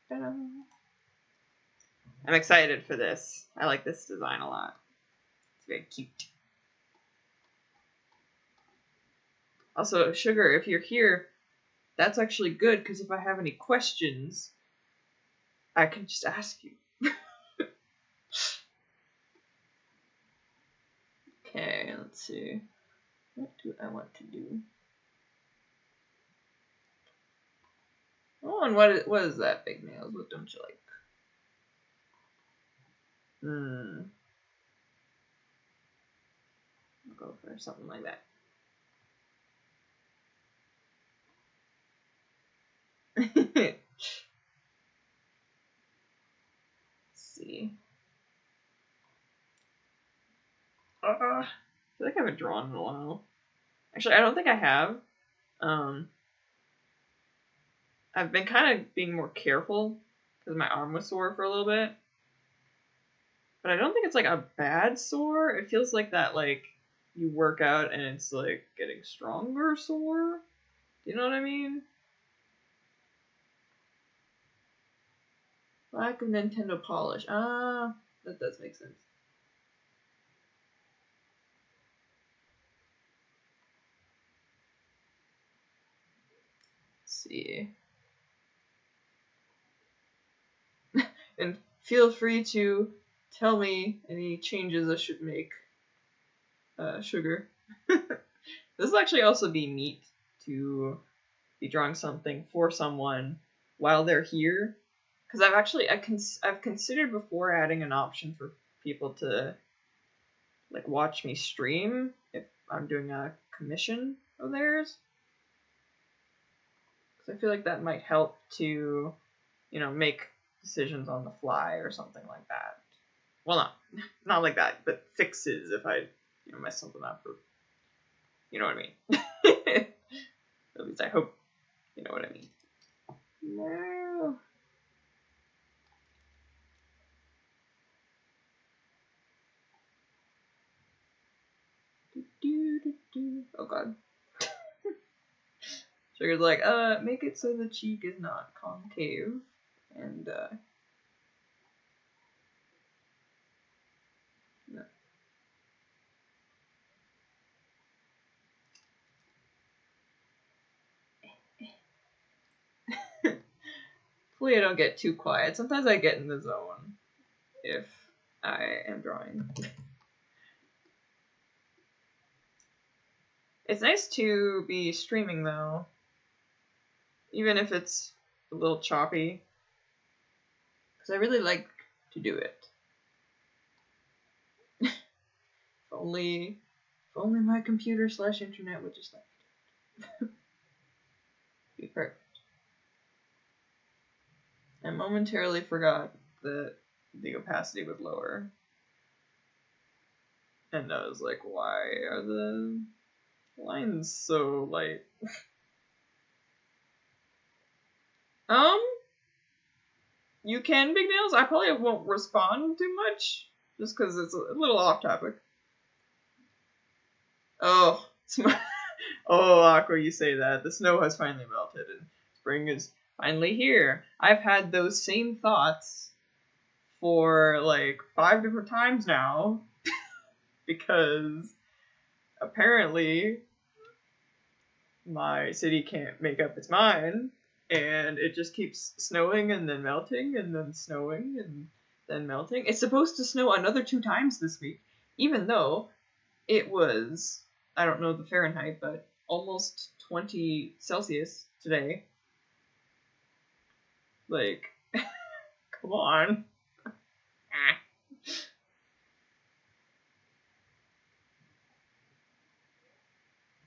Ta-da. I'm excited for this. I like this design a lot. It's very cute. Also, Sugar, if you're here, that's actually good, because if I have any questions, I can just ask you. Okay, let's see. What do I want to do? Oh, and what is that, Big Nails? What don't you like? I'll go for something like that. Let's see. I feel like I haven't drawn in a while. Actually, I don't think I have. I've been kind of being more careful because my arm was sore for a little bit. But I don't think it's like a bad sore. It feels like that, like, you work out and it's like getting stronger sore. Do you know what I mean? Lack of Nintendo polish. Ah, that does make sense. Let's see. And feel free to tell me any changes I should make. Sugar. This will actually also be neat to be drawing something for someone while they're here. Because I've considered before adding an option for people to like watch me stream if I'm doing a commission of theirs. Because I feel like that might help to, make decisions on the fly or something like that. Well, not like that, but fixes if I, mess something up or, you know what I mean. At least I hope you know what I mean. No. Oh god. Sugar's like, make it so the cheek is not concave. And, no. Hopefully I don't get too quiet. Sometimes I get in the zone if I am drawing. It's nice to be streaming though, even if it's a little choppy, because I really like to do it. If only my computer/internet would just let me be perfect. I momentarily forgot that the opacity was lower. And I was like, why are the lines so light? You can, Big Nails. I probably won't respond too much, just because it's a little off topic. Oh, oh, Aqua, you say that. The snow has finally melted and spring is finally here. I've had those same thoughts for like 5 different times now because apparently my city can't make up its mind and it just keeps snowing and then melting and then snowing and then melting. It's supposed to snow another 2 times this week, even though it was, I don't know the Fahrenheit, but almost 20 Celsius today. Like, come on.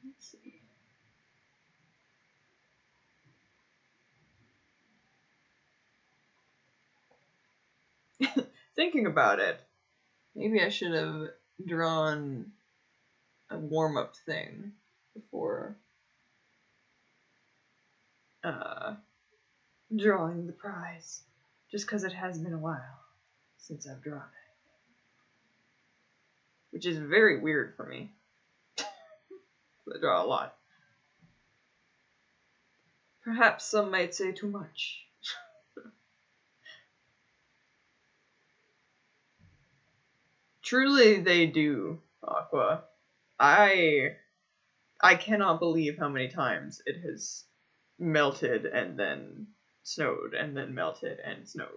Let's see. Thinking about it, maybe I should have drawn a warm-up thing before drawing the prize, just because it has been a while since I've drawn it, which is very weird for me. I draw a lot. Perhaps some might say too much. Truly they do, Aqua. I cannot believe how many times it has melted and then snowed and then melted and snowed.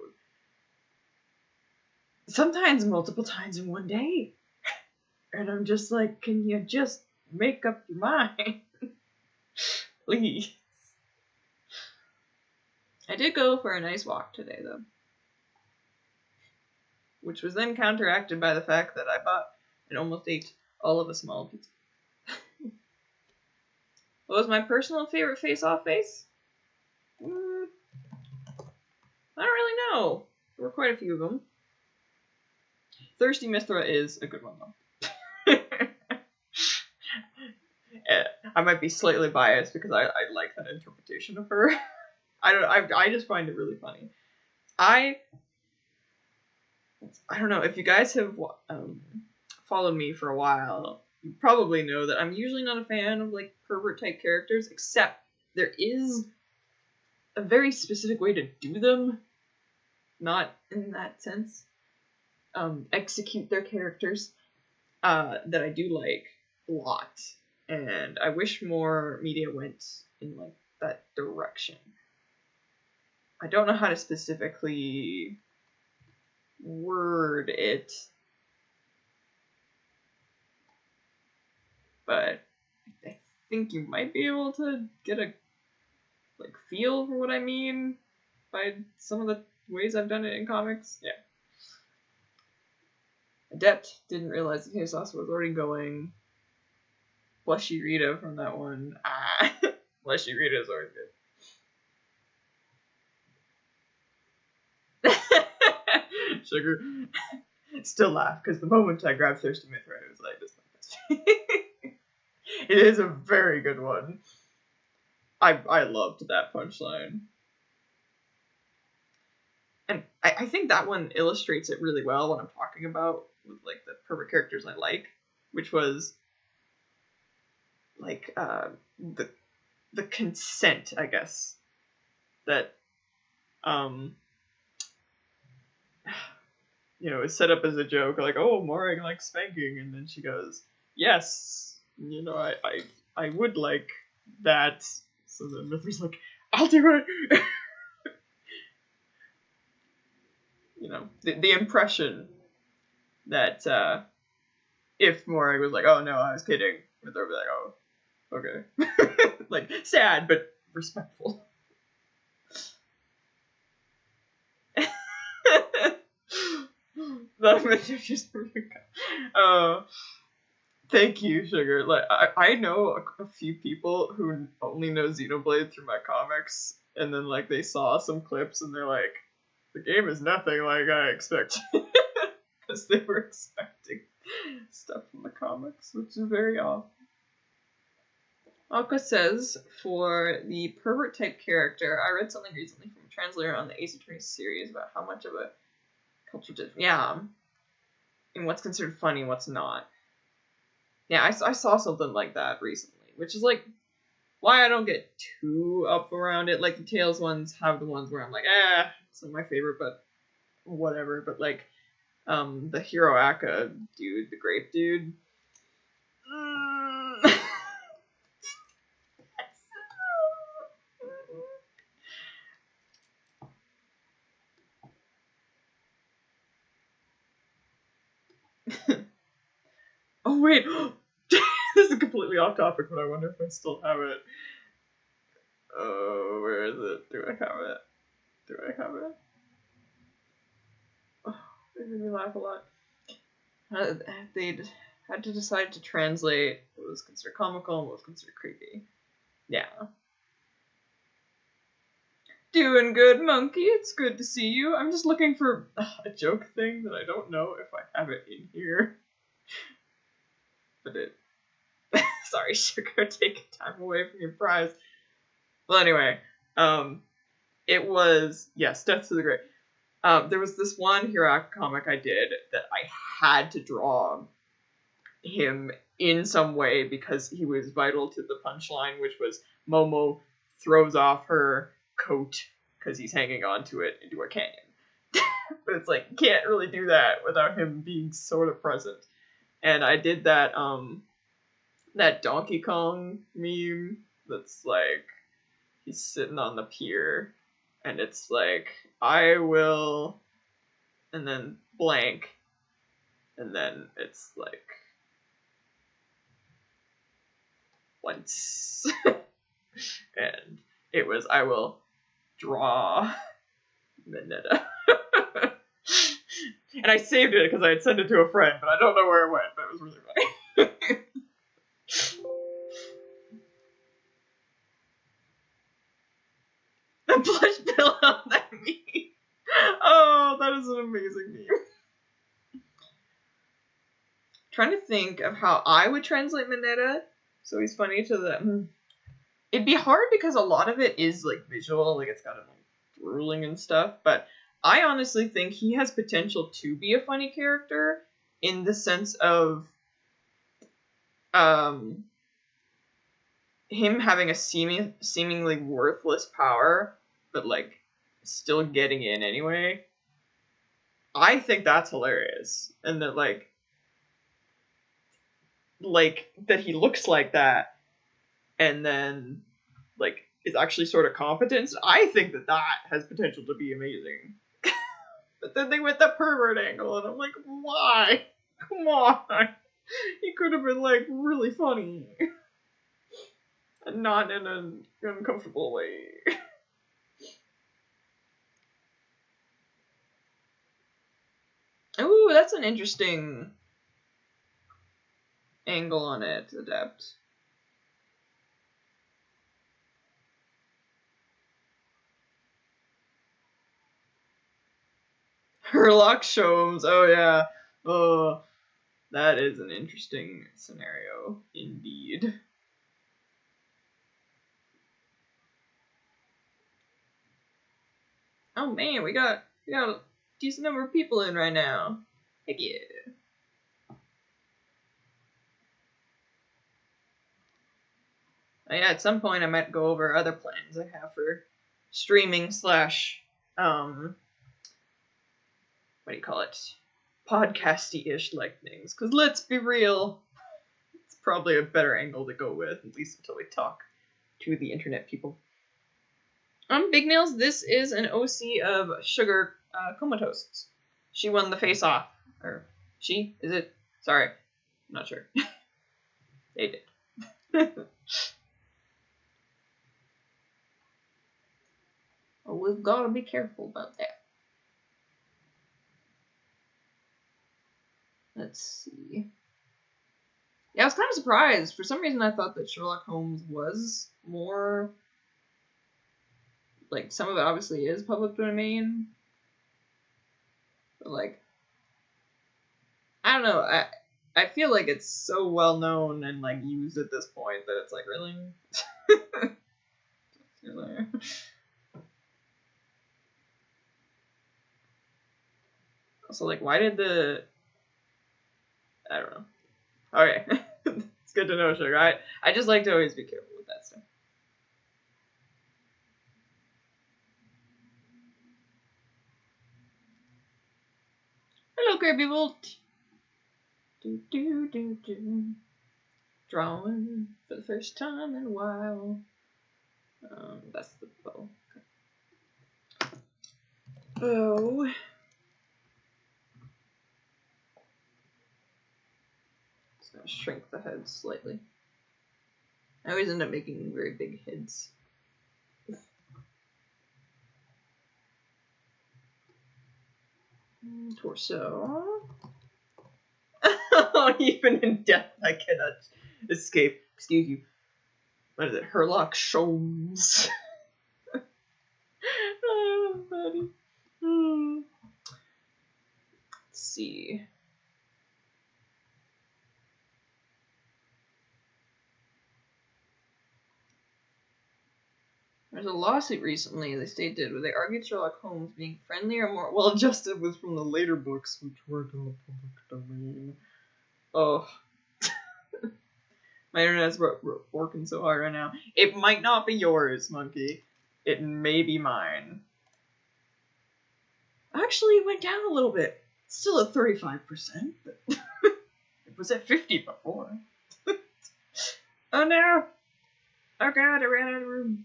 Sometimes multiple times in one day. And I'm just like, can you just make up your mind? Please. I did go for a nice walk today, though. Which was then counteracted by the fact that I bought and almost ate all of a small pizza. What was my personal favorite face-off face? I don't really know. There were quite a few of them. Thirsty Mithra is a good one, though. I might be slightly biased because I like that interpretation of her. I just find it really funny. I don't know, if you guys have followed me for a while, you probably know that I'm usually not a fan of like pervert type characters, except there is a very specific way to do them. Not in that sense. Execute their characters that I do like a lot. And I wish more media went in like that direction. I don't know how to specifically word it, but I think you might be able to get a like feel for what I mean by some of the ways I've done it in comics. Yeah. Adept didn't realize the sauce was already going. Blushy Rita from that one. Blushy Rita is always good. Sugar. Still laugh, because the moment I grabbed Thirsty Mithra, it was like, this It is a very good one. I loved that punchline. And I think that one illustrates it really well, what I'm talking about with like the pervert characters I like, which was like the consent, I guess, that is set up as a joke, like, oh, Morag likes spanking, and then she goes, yes, I would like that. So then Mithra's like, I'll do it. The impression that if Morag was like, oh no, I was kidding, Mithra would be like, oh, okay. Like, sad, but respectful. Thank you, Sugar. Like, I know a few people who only know Xenoblade through my comics, and then like they saw some clips and they're like, the game is nothing like I expected. Because they were expecting stuff from the comics, which is very off. Aqua says, for the pervert type character, I read something recently from a translator on the Ace Attorney series about how much of a culture difference. Yeah. And what's considered funny and what's not. Yeah, I saw something like that recently, which is like why I don't get too up around it. Like the Tales ones have the ones where I'm like, it's not my favorite, but whatever. But like the Hiroaka dude, the grape dude. Oh wait, this is completely off topic, but I wonder if I still have it. Oh, where is it? Do I have it? Oh, it made me laugh a lot. They had to decide to translate what was considered comical and what was considered creepy. Yeah. Doing good, Monkey. It's good to see you. I'm just looking for a joke thing that I don't know if I have it in here. But it... Sorry, Sugar, taking time away from your prize. Well, anyway, it was... Yes, Death to the Great. There was this one Hiroaka comic I did that I had to draw him in some way because he was vital to the punchline, which was Momo throws off her coat because he's hanging on to it into a canyon. but it's like, you can't really do that without him being sort of present. And I did that, that Donkey Kong meme that's like, he's sitting on the pier, and it's like, I will, and then blank, and then it's like, once. And it was, I will draw Mineta. And I saved it because I had sent it to a friend, but I don't know where it went, but it was really funny. The plush pillow, that meme. Oh, that is an amazing meme. Trying to think of how I would translate Mineta so he's funny to them. It'd be hard because a lot of it is like visual, like it's got him like drooling and stuff, but I honestly think he has potential to be a funny character in the sense of him having a seemingly worthless power, but like still getting in anyway. I think that's hilarious, and that like that he looks like that, and then like is actually sort of competent. I think that has potential to be amazing. But then they went that pervert angle, and I'm like, why? Come on. He could have been like really funny. And not in an uncomfortable way. Ooh, that's an interesting angle on it, Adept. Herlock Sholmes, oh yeah. Oh, that is an interesting scenario, indeed. Oh man, we got a decent number of people in right now. Heck yeah. Yeah, at some point I might go over other plans I have for streaming / what do you call it? Podcasty-ish like things. Because let's be real, it's probably a better angle to go with, at least until we talk to the internet people. Big Nails, this is an OC of Sugar Comatose. She won the face-off. Or, she? Is it? Sorry. I'm not sure. They did. Oh, we've got to be careful about that. Let's see. Yeah, I was kind of surprised. For some reason, I thought that Sherlock Holmes was more... Like, some of it obviously is public domain. But, like... I don't know. I feel like it's so well known and, like, used at this point that it's like, really? Also, like, why did the... I don't know. Okay. It's good to know, Sugar. I just like to always be careful with that stuff. Hello, Kirby Bolt. Drawing for the first time in a while. That's the bow. Okay. Oh. Just gonna shrink the head slightly. I always end up making very big heads. Torso. Even in death, I cannot escape. Excuse you. What is it? Herlock Sholmes. Oh, buddy. Let's see. There's a lawsuit recently they stated where they argued Sherlock Holmes being friendly or more well-adjusted was from the later books, which weren't in the public domain. Oh. My internet's working so hard right now. It might not be yours, Monkey. It may be mine. I actually went down a little bit. Still at 35%, but it was at 50 before. Oh no! Oh god, I ran out of room.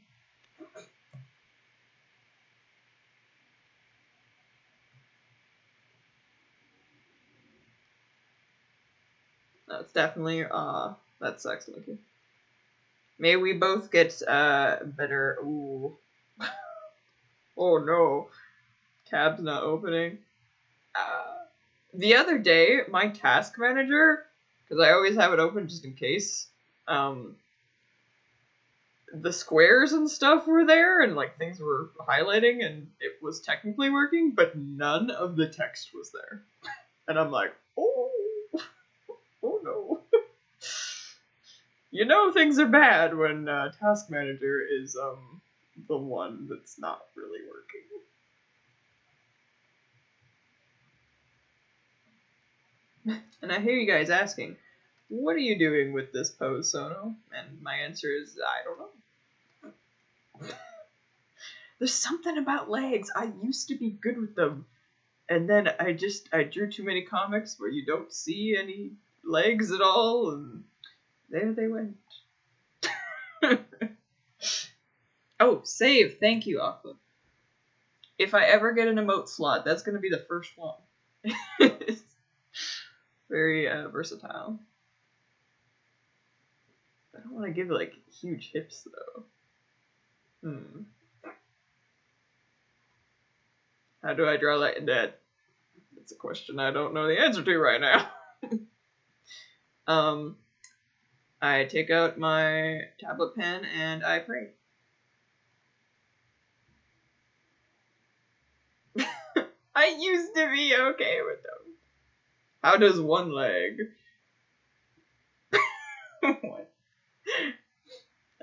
That's definitely, that sucks, Monkey. May we both get, better, ooh. Oh no. Tab's not opening. The other day, my task manager, because I always have it open just in case, the squares and stuff were there, and, like, things were highlighting, and it was technically working, but none of the text was there. And I'm like, oh no. You know things are bad when task manager is the one that's not really working. And I hear you guys asking, what are you doing with this pose, Sono? And my answer is, I don't know. There's something about legs. I used to be good with them. And then I drew too many comics where you don't see any legs at all, and there they went. Oh, save. Thank you, Aqua. If I ever get an emote slot, that's going to be the first one. It's very versatile. I don't want to give it, like, huge hips, though. How do I draw light and dead? That's a question I don't know the answer to right now. I take out my tablet pen and I pray. I used to be okay with them. How does one leg? What?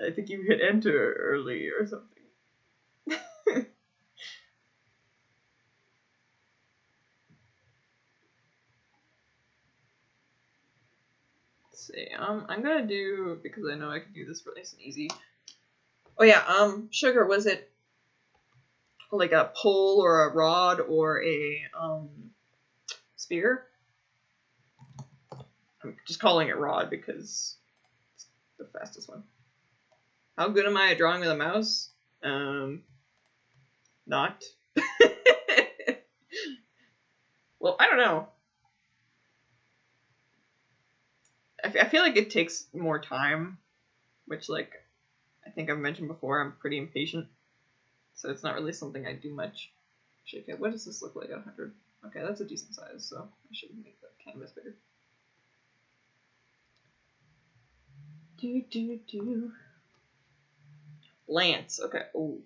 I think you hit enter early or something. Let's see. I'm gonna do, because I know I can do this really nice and easy. Oh yeah. Sugar, was it like a pole or a rod or a spear? I'm just calling it rod because it's the fastest one. How good am I at drawing with a mouse? Not. Well, I don't know. I feel like it takes more time, which, like, I think I've mentioned before, I'm pretty impatient. So it's not really something I do much. Shake it. What does this look like at 100? Okay, that's a decent size, so I should make that canvas bigger. Do. Lance. Okay. Oh.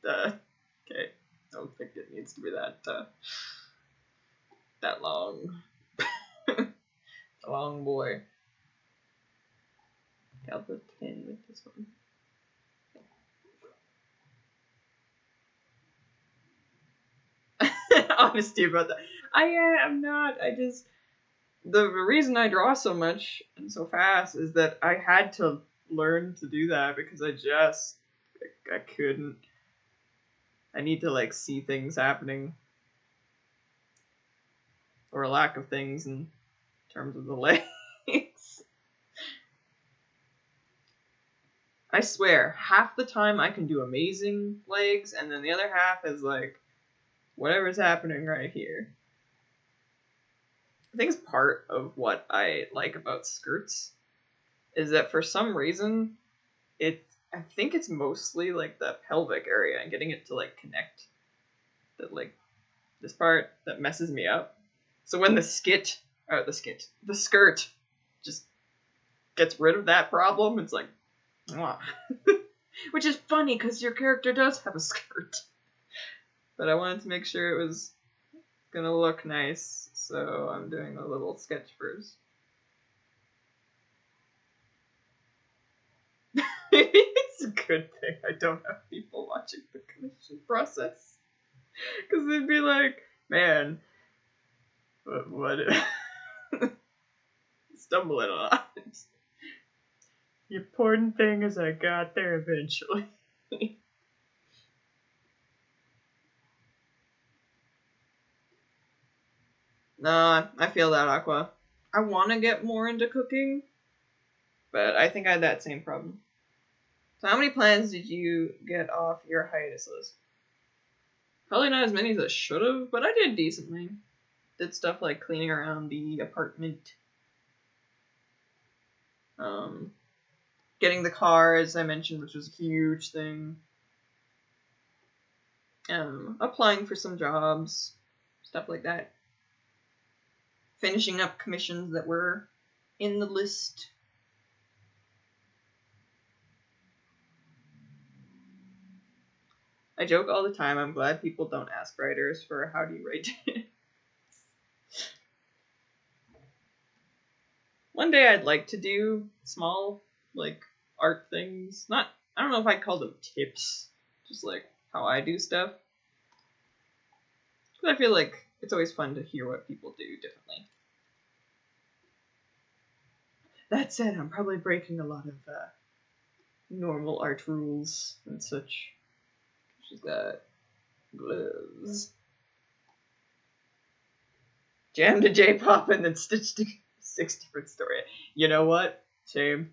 Okay. I don't think it needs to be that long. A long boy. Okay, I'll put 10 with this one. Honesty about that. I'm not. The reason I draw so much and so fast is that I had to learn to do that because I couldn't. I need to, like, see things happening. Or a lack of things in terms of the legs. I swear, half the time I can do amazing legs, and then the other half is like, whatever's happening right here. I think it's part of what I like about skirts is that for some reason, I think it's mostly like the pelvic area and getting it to, like, connect that, like, this part that messes me up. So when the skirt just gets rid of that problem, it's like, mwah. Which is funny because your character does have a skirt. But I wanted to make sure it was gonna look nice, so I'm doing a little sketch first. It's a good thing I don't have people watching the commission process. Because they'd be like, man, what stumbling a lot. The important thing is I got there eventually. Nah, I feel that, Aqua. I want to get more into cooking, but I think I had that same problem. So how many plans did you get off your hiatus list? Probably not as many as I should have, but I did decently. Did stuff like cleaning around the apartment. Getting the car, as I mentioned, which was a huge thing. Applying for some jobs, stuff like that. Finishing up commissions that were in the list. I joke all the time, I'm glad people don't ask writers for how do you write. One day I'd like to do small, like, art things. I don't know if I'd call them tips, just like how I do stuff. But I feel like it's always fun to hear what people do differently. That said, I'm probably breaking a lot of normal art rules and such. She's got gloves. Jam to J-pop and then stitch to 6 different story. You know what? Shame.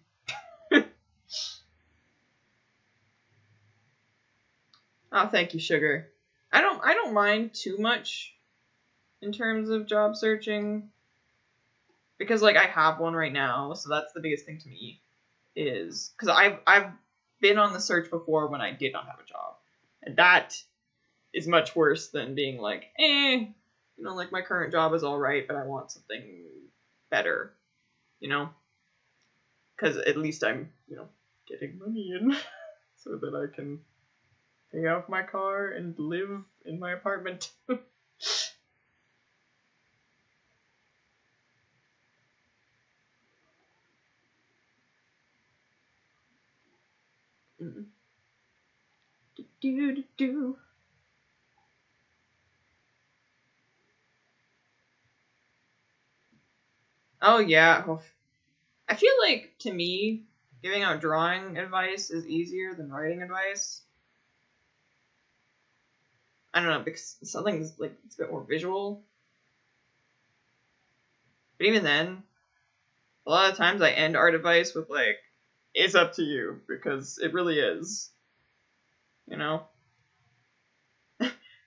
Oh, thank you, Sugar. I don't mind too much in terms of job searching because like I have one right now, so that's the biggest thing to me is because I've been on the search before when I did not have a job, and that is much worse than being like, like my current job is all right, but I want something better, because at least I'm getting money in so that I can pay off my car and live in my apartment. Do. Oh yeah. I feel like to me, giving out drawing advice is easier than writing advice. I don't know, because something's like it's a bit more visual. But even then, a lot of times I end art advice with like, "It's up to you," because it really is.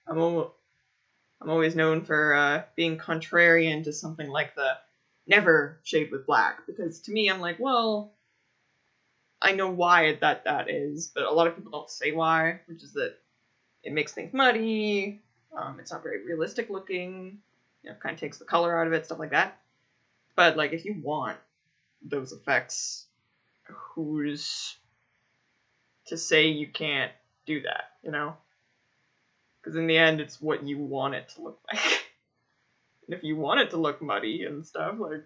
I'm always known for being contrarian to something like the never shade with black, because to me I'm like, well, I know why that is, but a lot of people don't say why, which is that it makes things muddy, it's not very realistic looking, kind of takes the color out of it, stuff like that. But like if you want those effects, who's to say you can't do that, Because in the end, it's what you want it to look like. And if you want it to look muddy and stuff, like,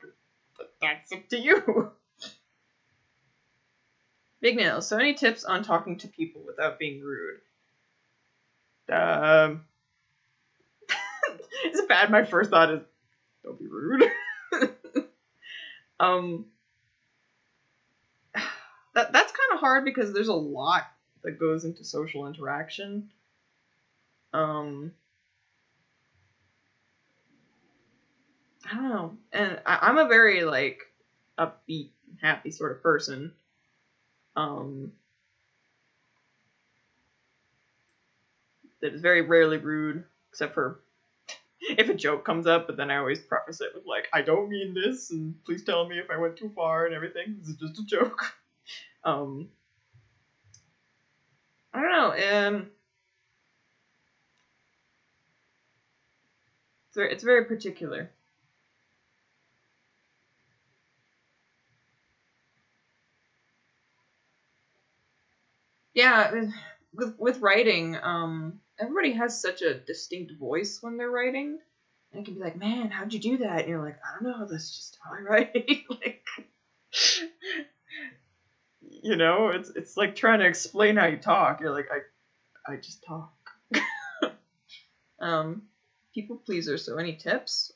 that's up to you. Big Nails. So any tips on talking to people without being rude? Is it bad? My first thought is, don't be rude. That's kind of hard because there's a lot that goes into social interaction. I don't know. And I'm a very, like, upbeat, happy sort of person. That is very rarely rude, except for if a joke comes up, but then I always preface it with, like, I don't mean this, and please tell me if I went too far and everything. This is just a joke. I don't know. It's very particular. Yeah, with writing, everybody has such a distinct voice when they're writing. And it can be like, man, how'd you do that? And you're like, I don't know, that's just how I write. Like, it's like trying to explain how you talk. You're like, I just talk. People pleaser. So any tips?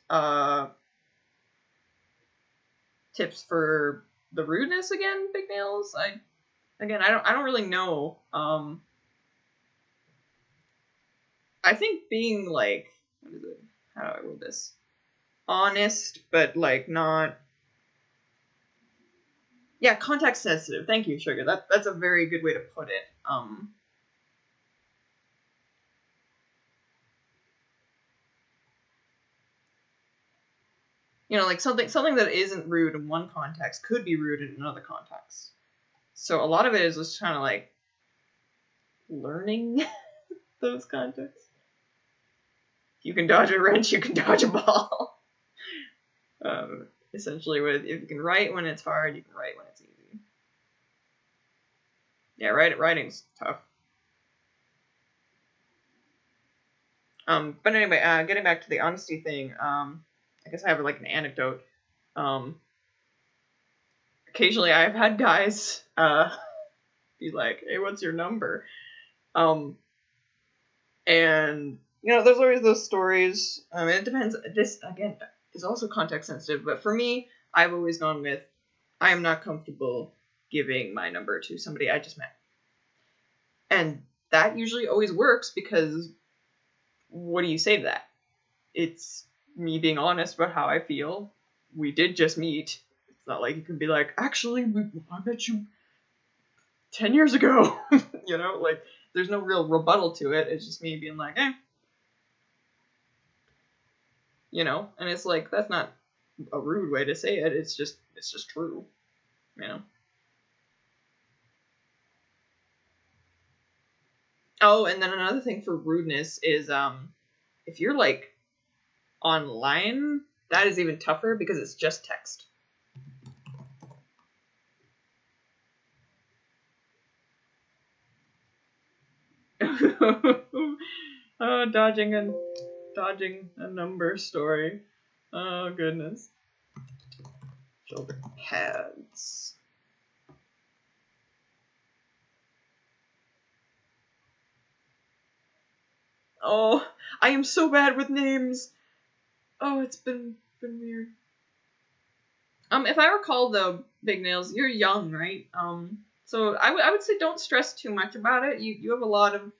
Tips for the rudeness again, Big Nails? I don't really know. I think being like, what is it? How do I word this? honest, but like not. Yeah, context sensitive. Thank you, Sugar. That's a very good way to put it. You know, like something that isn't rude in one context could be rude in another context. So a lot of it is just kind of like learning those contexts. You can dodge a wrench, you can dodge a ball. Essentially, if you can write when it's hard, you can write when it's easy. Yeah, writing's tough. But anyway, getting back to the honesty thing, I guess I have like an anecdote. Occasionally I've had guys be like, "Hey, what's your number?" And you know, there's always those stories. It depends. This again is also context sensitive, but for me, I've always gone with, I am not comfortable giving my number to somebody I just met, and that usually always works because what do you say to that? It's me being honest about how I feel. We did just meet. It's not like you can be like, actually, I met you 10 years ago. You know, like, there's no real rebuttal to it. It's just me being like, you know, and it's like, that's not a rude way to say it. It's just true, you know. Oh, and then another thing for rudeness is, if you're like online, that is even tougher because it's just text. Oh, dodging a number story. Oh goodness. Shoulder pads. Oh, I am so bad with names. Oh, it's been weird. If I recall though, Big Nails, you're young, right? So I would say don't stress too much about it. You have a lot of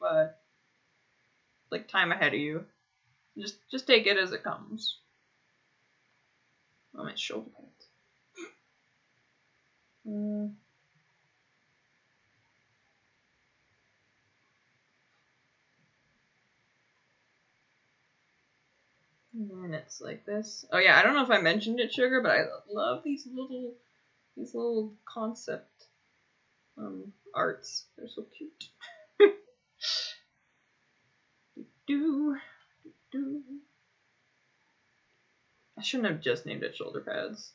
like time ahead of you. Just take it as it comes. Oh, my shoulder pads. And then it's like this. Oh yeah, I don't know if I mentioned it, Sugar, but I love these little concept arts. They're so cute. do do. I shouldn't have just named it shoulder pads.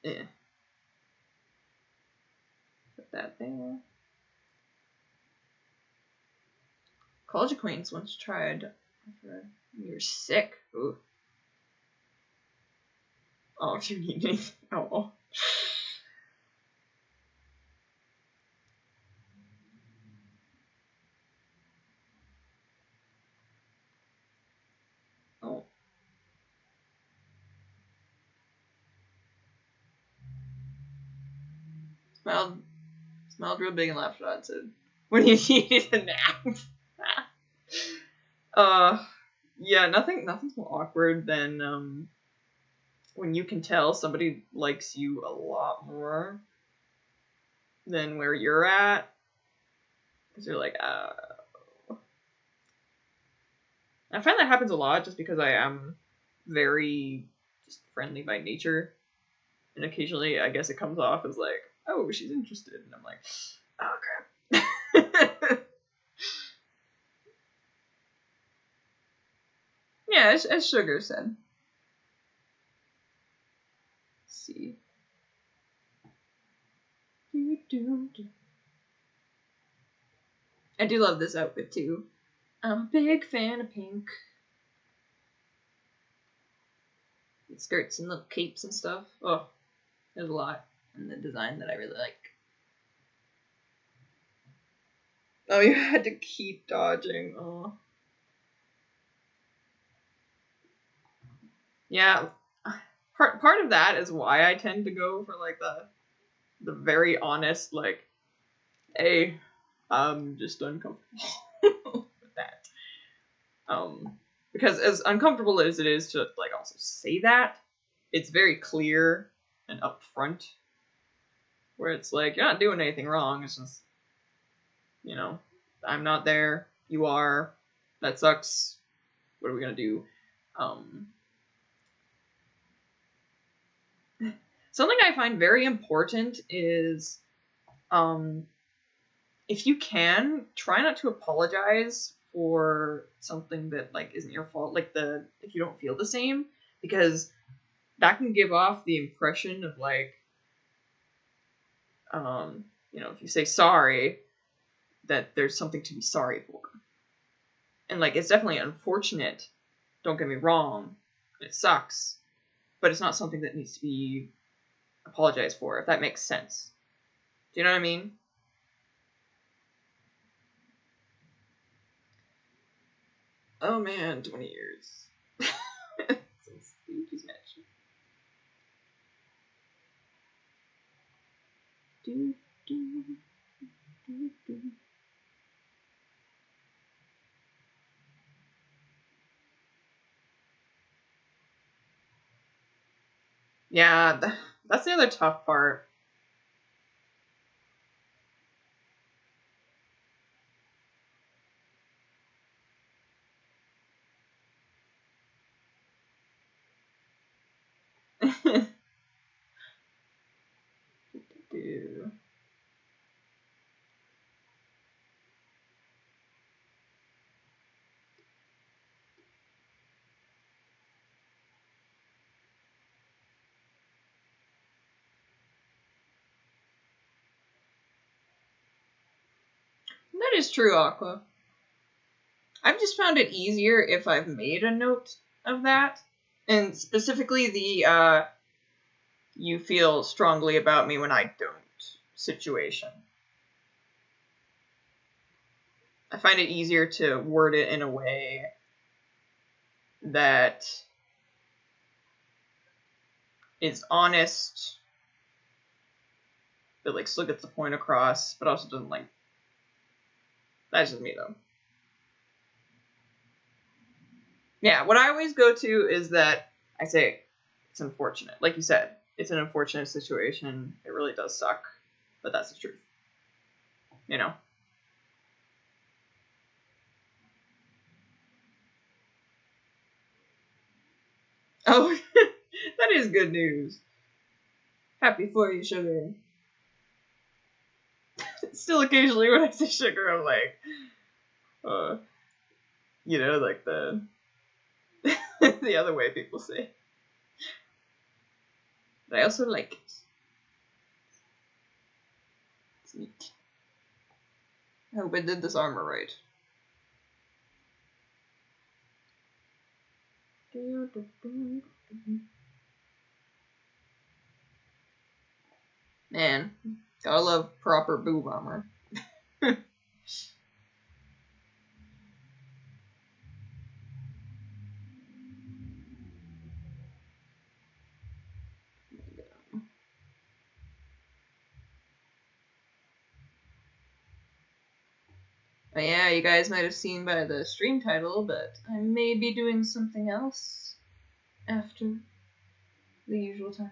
Yeah. Put that there. College acquaintance once tried. You're sick. Ooh. Oh, if you need anything. Oh. Oh. Smiled real big and laughed out and said, when you needed a nap. Yeah, nothing's more awkward than when you can tell somebody likes you a lot more than where you're at. Because you're like, I find that happens a lot just because I am very just friendly by nature. And occasionally, I guess it comes off as like, oh, she's interested. And I'm like, oh, crap. Yeah, as Sugar said. Let's see. I do love this outfit, too. I'm a big fan of pink. Skirts and little capes and stuff. Oh, there's a lot in the design that I really like. Oh, you had to keep dodging. Oh. Yeah. Part of that is why I tend to go for like the very honest, like, hey, I'm just uncomfortable with that. Because as uncomfortable as it is to like also say that, it's very clear and upfront. Where it's like, you're not doing anything wrong, it's just, you know, I'm not there, you are, that sucks, what are we gonna do? Something I find very important is, if you can, try not to apologize for something that like isn't your fault, like if you don't feel the same, because that can give off the impression of like, if you say sorry, that there's something to be sorry for. And like, it's definitely unfortunate, don't get me wrong, it sucks, but it's not something that needs to be apologized for, if that makes sense. Do you know what I mean? Oh man, 20 years. Since Luigi's Mansion. Do, do, do, do. Yeah, that's the other tough part. That is true, Aqua. I've just found it easier if I've made a note of that. And specifically the, you feel strongly about me when I don't situation. I find it easier to word it in a way that is honest, that like still gets the point across, but also doesn't like. That's just me though. Yeah, what I always go to is that I say it's unfortunate. Like you said, it's an unfortunate situation. It really does suck, but that's the truth. You know? Oh, that is good news. Happy for you, Sugar. Still occasionally when I say sugar, I'm like, like the the other way people say. But I also like it. It's neat. I hope I did this armor right. Man, gotta love proper boob armor. But yeah, you guys might have seen by the stream title, but I may be doing something else after the usual time.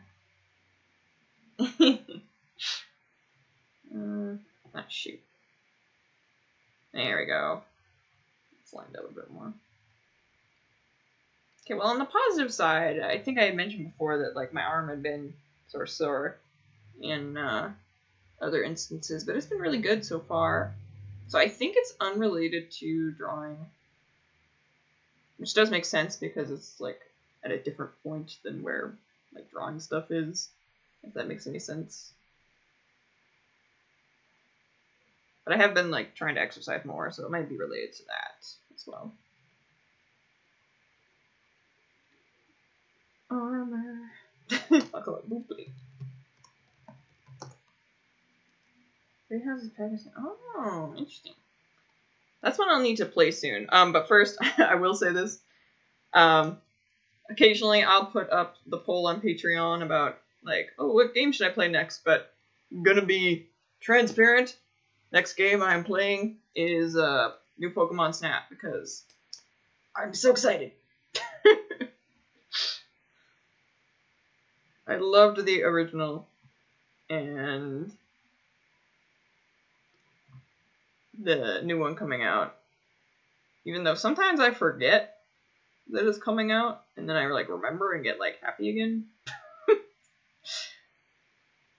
Shoot. There we go. It's lined up a bit more. Okay, well, on the positive side, I think I mentioned before that like my arm had been sort of sore in other instances, but it's been really good so far. So I think it's unrelated to drawing, which does make sense because it's like at a different point than where like drawing stuff is, if that makes any sense. But I have been like trying to exercise more, so it might be related to that as well. Armor. I'll call it Boopity. Three houses, Patterson. Oh, interesting. That's one I'll need to play soon. But first, I will say this. Occasionally I'll put up the poll on Patreon about like, oh, what game should I play next? But I'm gonna be transparent. Next game I'm playing is new Pokemon Snap because I'm so excited. I loved the original, and the new one coming out. Even though sometimes I forget that it's coming out, and then I like remember and get like happy again.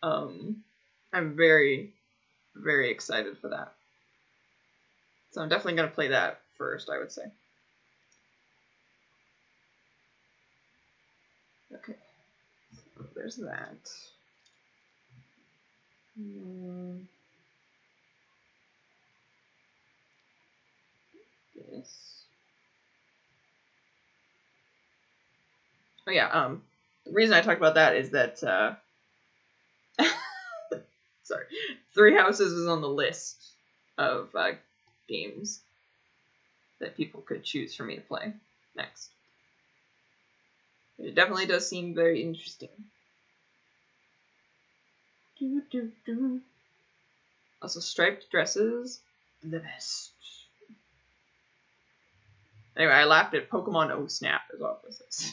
I'm very, very excited for that. So I'm definitely gonna play that first, I would say. Okay, so there's that. This. Oh yeah. The reason I talked about that is that sorry, Three Houses is on the list of games that people could choose for me to play next. It definitely does seem very interesting. Also, striped dresses, the best. Anyway, I laughed at Pokemon O Snap as well as this.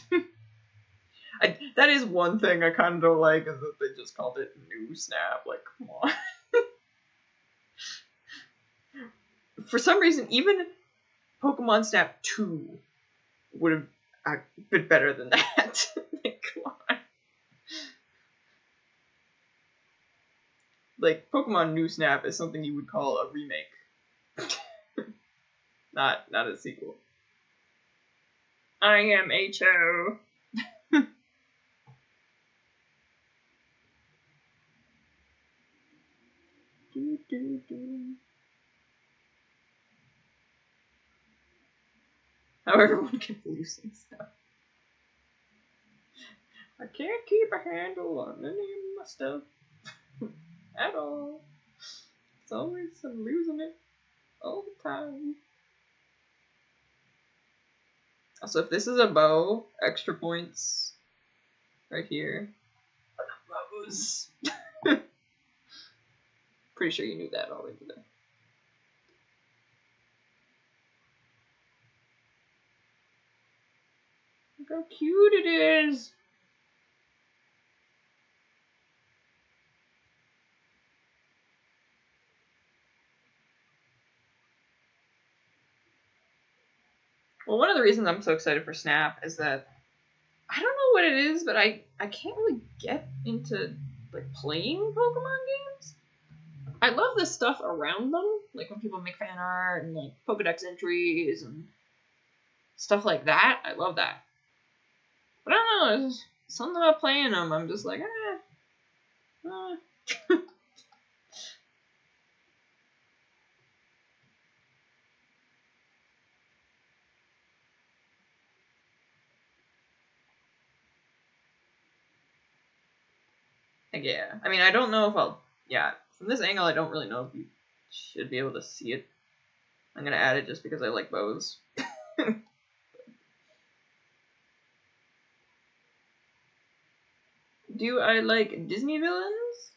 That is one thing I kind of don't like, is that they just called it New Snap. Like, come on. For some reason, even Pokemon Snap 2 would have been better than that. Like, come on. Like, Pokemon New Snap is something you would call a remake. not a sequel. I am H.O. How everyone kept losing stuff. I can't keep a handle on any of my stuff at all. It's always I'm losing it all the time. Also, if this is a bow, extra points right here. Bows. Pretty sure you knew that already today. Look how cute it is. Well, one of the reasons I'm so excited for Snap is that I don't know what it is, but I can't really get into like playing Pokemon games. I love the stuff around them, like when people make fan art and like Pokedex entries and stuff like that. I love that. But I don't know, there's something about playing them. I'm just like, yeah. I mean, I don't know if I'll. Yeah, from this angle, I don't really know if you should be able to see it. I'm gonna add it just because I like bows. Do I like Disney villains?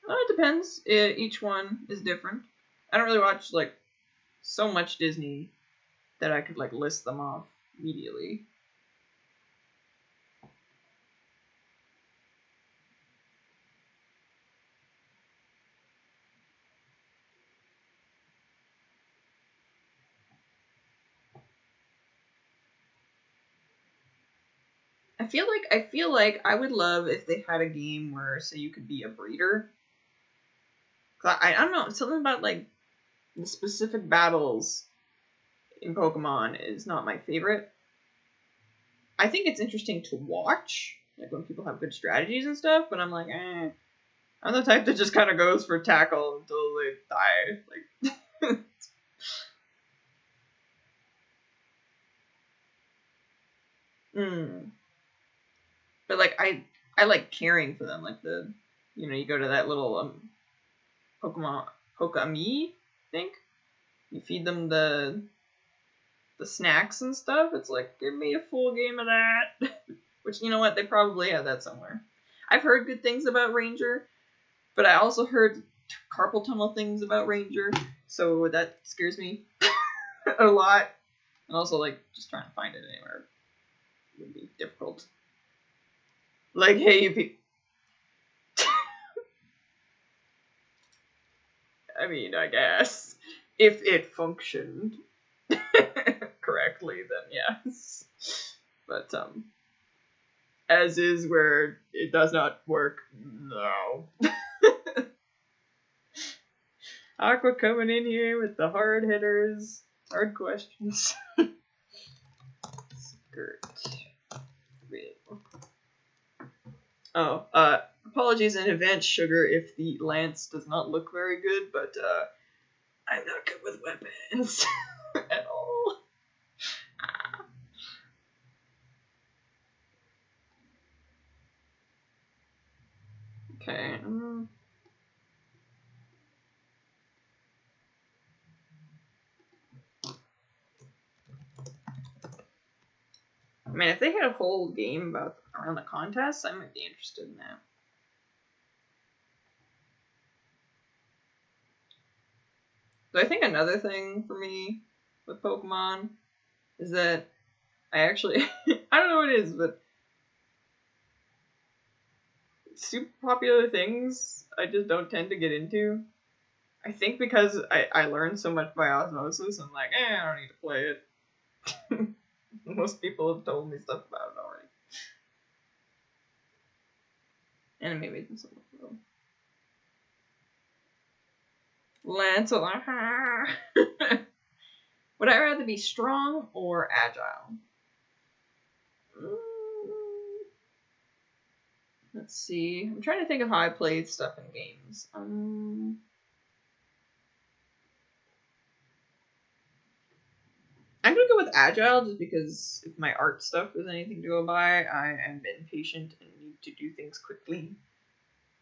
Well, it depends. Each one is different. I don't really watch like so much Disney that I could like list them off immediately. I feel like I would love if they had a game where, say, you could be a breeder. I don't know, something about like the specific battles in Pokemon is not my favorite. I think it's interesting to watch, like when people have good strategies and stuff, but I'm like, I'm the type that just kind of goes for tackle until they die. Like, But like I like caring for them, like you go to that little Pokemon Pokami, I think. You feed them the snacks and stuff. It's like, give me a full game of that. Which, you know what, they probably have that somewhere. I've heard good things about Ranger, but I also heard carpal tunnel things about Ranger, so that scares me a lot. And also, like, just trying to find it anywhere would be difficult. Like, hey, I mean, I guess. If it functioned correctly, then yes. But, as is where it does not work, no. Aqua coming in here with the hard hitters, hard questions. Skirt. Oh, apologies in advance, Sugar, if the lance does not look very good, but, I'm not good with weapons at all. Okay. I mean, if they had a whole game around the contest, I might be interested in that. So I think another thing for me with Pokemon is that I actually I don't know what it is, but super popular things I just don't tend to get into. I think because I learned so much by osmosis, I'm like, I don't need to play it. Most people have told me stuff about it already. And maybe some of Lancelot. Would I rather be strong or agile? Let's see. I'm trying to think of how I played stuff in games. I'm gonna go with agile just because if my art stuff is anything to go by, I am impatient and need to do things quickly.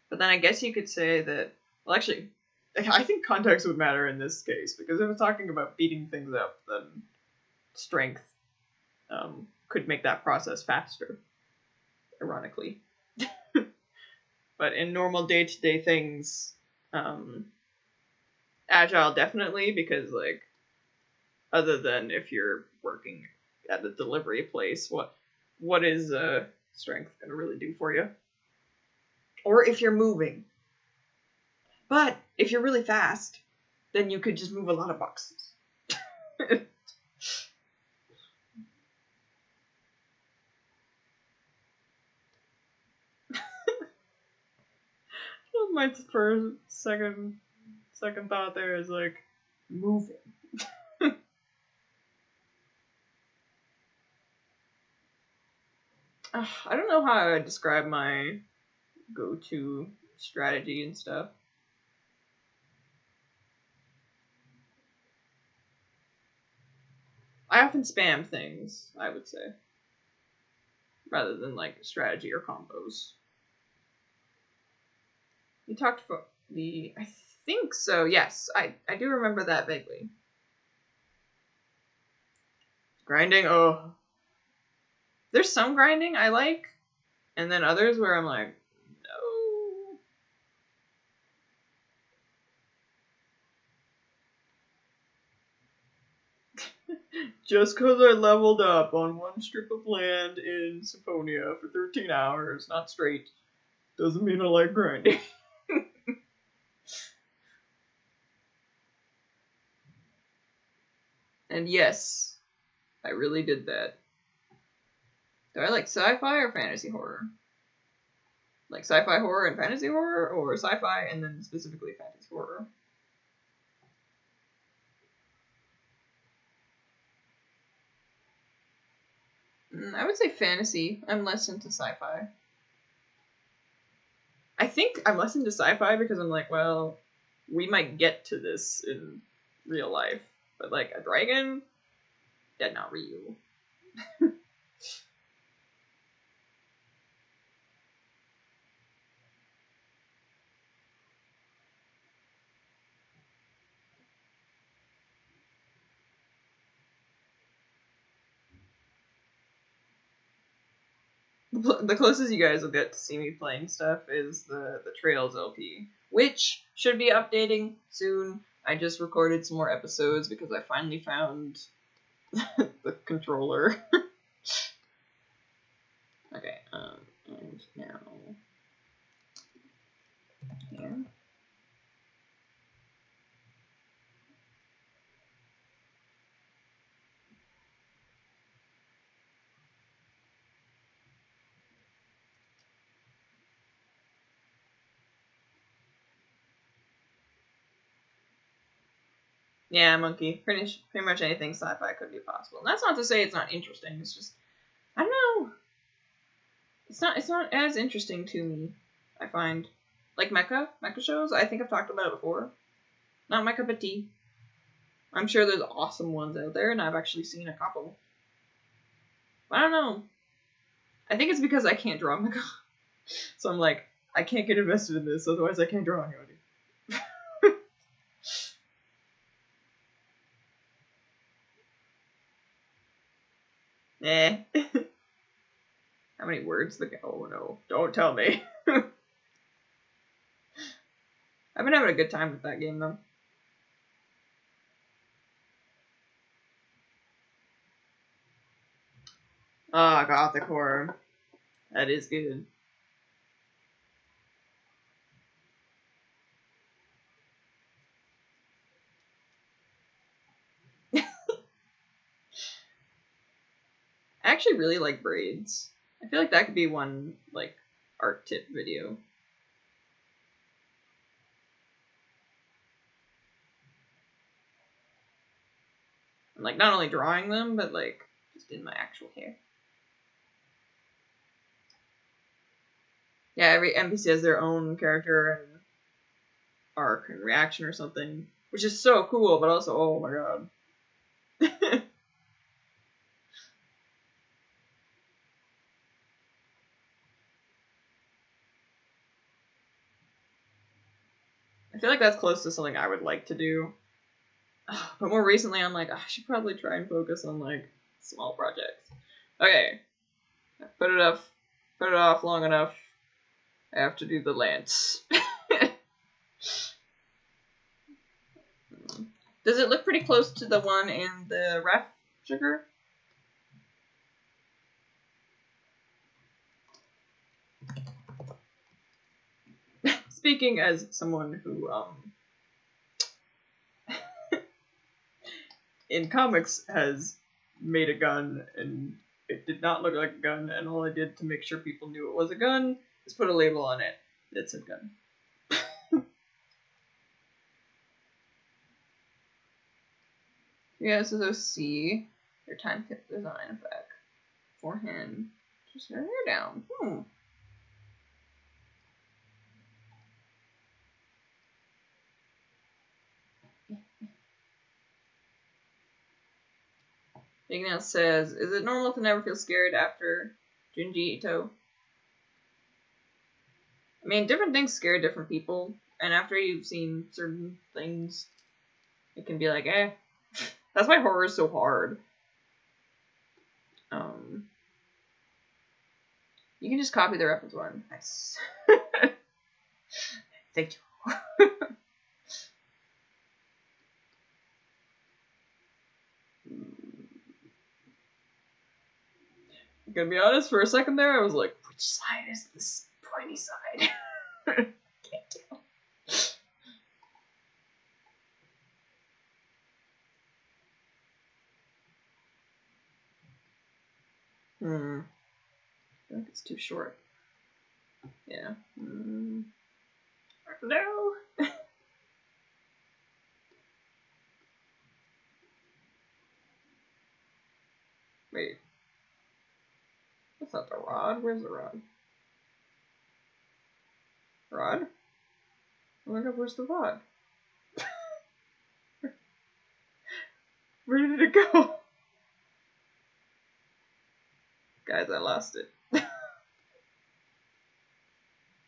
But then I guess you could say that, well, actually, I think context would matter in this case, because if we're talking about beating things up, then strength could make that process faster, ironically. But in normal day-to-day things, agile definitely, because, like, other than if you're working at a delivery place, what is strength gonna really do for you? Or if you're moving. But if you're really fast, then you could just move a lot of boxes. My first second thought there is like moving. I don't know how I would describe my go-to strategy and stuff. I often spam things, I would say, rather than like strategy or combos. You talked about I think so, yes. I do remember that vaguely. Grinding, oh. There's some grinding I like, and then others where I'm like, no. Just because I leveled up on one strip of land in Symphonia for 13 hours, not straight, doesn't mean I like grinding. And yes, I really did that. Do I like sci-fi or fantasy horror? Like sci-fi horror and fantasy horror, or sci-fi and then specifically fantasy horror? I would say fantasy. I'm less into sci-fi. I think I'm less into sci-fi because I'm like, well, we might get to this in real life. But like a dragon, that's not real. The closest you guys will get to see me playing stuff is the Trails LP, which should be updating soon. I just recorded some more episodes because I finally found the controller. Okay, and now here. Yeah, monkey. Pretty much anything sci-fi could be possible. And that's not to say it's not interesting. It's just I don't know. It's not as interesting to me. I find like mecha shows. I think I've talked about it before. Not my cup of tea. I'm sure there's awesome ones out there, and I've actually seen a couple. I don't know. I think it's because I can't draw mecha, so I'm like I can't get invested in this. Otherwise, I can't draw anybody. Eh. How many words? Oh no! Don't tell me. I've been having a good time with that game though. Ah, Gothic horror. That is good. I actually really like braids. I feel like that could be one like art tip video. And, like not only drawing them, but like just in my actual hair. Yeah, every NPC has their own character and arc and reaction or something, which is so cool, but also oh my god. I feel like that's close to something I would like to do. But more recently, I'm like, I should probably try and focus on like small projects. Okay, put it off long enough. I have to do the lance. Does it look pretty close to the one in the ref sugar? Speaking as someone who in comics has made a gun and it did not look like a gun, and all I did to make sure people knew it was a gun is put a label on it that said gun. Yeah, this is OC. Your time tip design effect. Forehand. Just her hair down. Big Nail says, is it normal to never feel scared after Junji Ito? I mean, different things scare different people, and after you've seen certain things, it can be like, eh. That's why horror is so hard. You can just copy the reference one. Nice. Thank you. I'm gonna be honest, for a second there, I was like, which side is this pointy side? Can't tell. I think it's too short. Yeah. No. Wait. That's not the rod. Where's the rod? Rod? Oh my god, where's the rod? Where did it go? Guys, I lost it.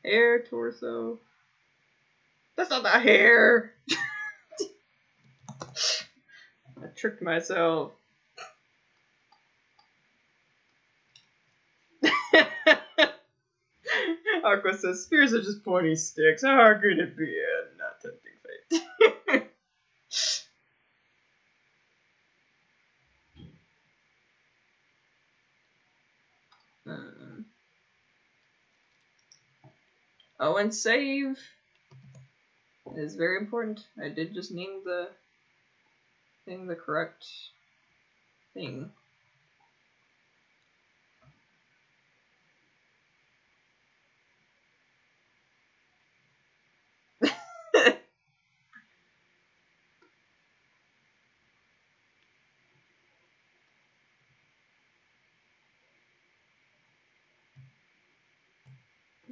Hair, torso. That's not the hair. I tricked myself. Aqua says, spears are just pointy sticks. How could it be? Not tempting fate. Oh, and save is very important. I did just name the thing the correct thing.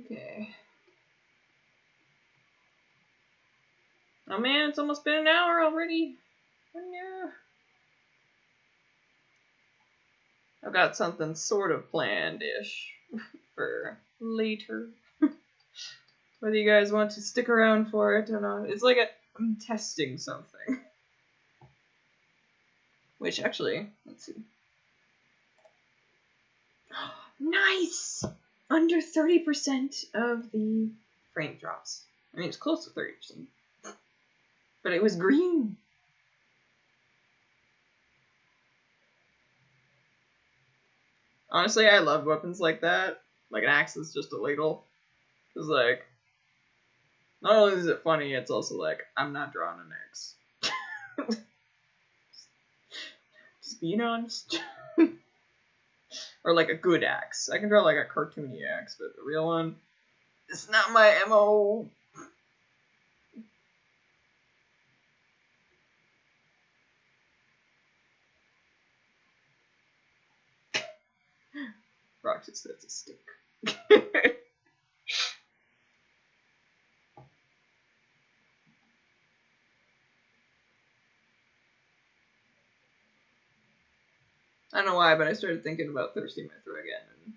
Okay. Oh man, it's almost been an hour already. Oh no. I've got something sort of planned-ish for later. Whether you guys want to stick around for it or not. It's like I'm testing something. Which actually, let's see. Nice! Under 30% of the frame drops. I mean, it's close to 30%. But it was green. Honestly, I love weapons like that. Like an axe is just a ladle. It's like, not only is it funny, it's also like, I'm not drawing an axe. Just being honest. Or like a good axe. I can draw like a cartoony axe, but the real one, it's not my MO. Roxas, that's a stick. I don't know why, but I started thinking about Thirsty Mithra again. And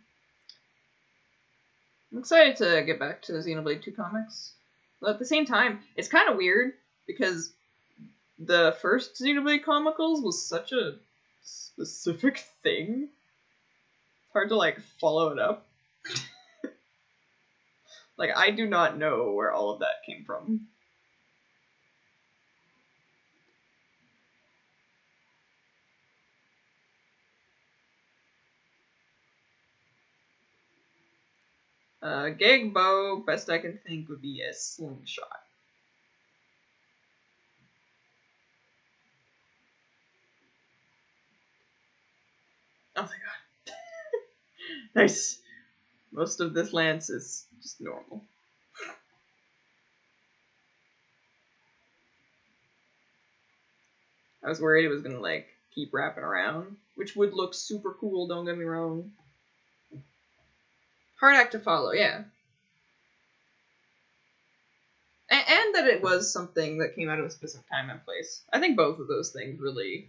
I'm excited to get back to Xenoblade 2 comics. But at the same time, it's kind of weird because the first Xenoblade Chronicles was such a specific thing. It's hard to like follow it up. Like, I do not know where all of that came from. Gag bow, best I can think, would be a slingshot. Oh my god. Nice. Most of this lance is just normal. I was worried it was gonna like keep wrapping around, which would look super cool, don't get me wrong. Hard act to follow, yeah. And that it was something that came out of a specific time and place. I think both of those things really...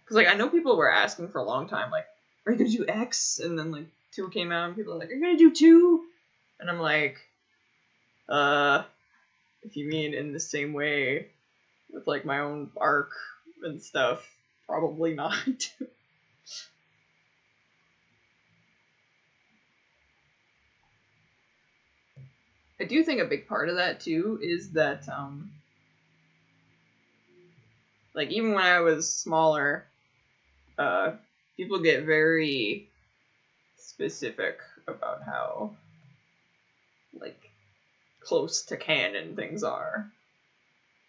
Because, like, I know people were asking for a long time, like, are you going to do X? And then, like, 2 came out and people are like, are you going to do 2? And I'm like, if you mean in the same way with, like, my own arc and stuff, probably not. I do think a big part of that, too, is that, like, even when I was smaller, people get very specific about how, like, close to canon things are.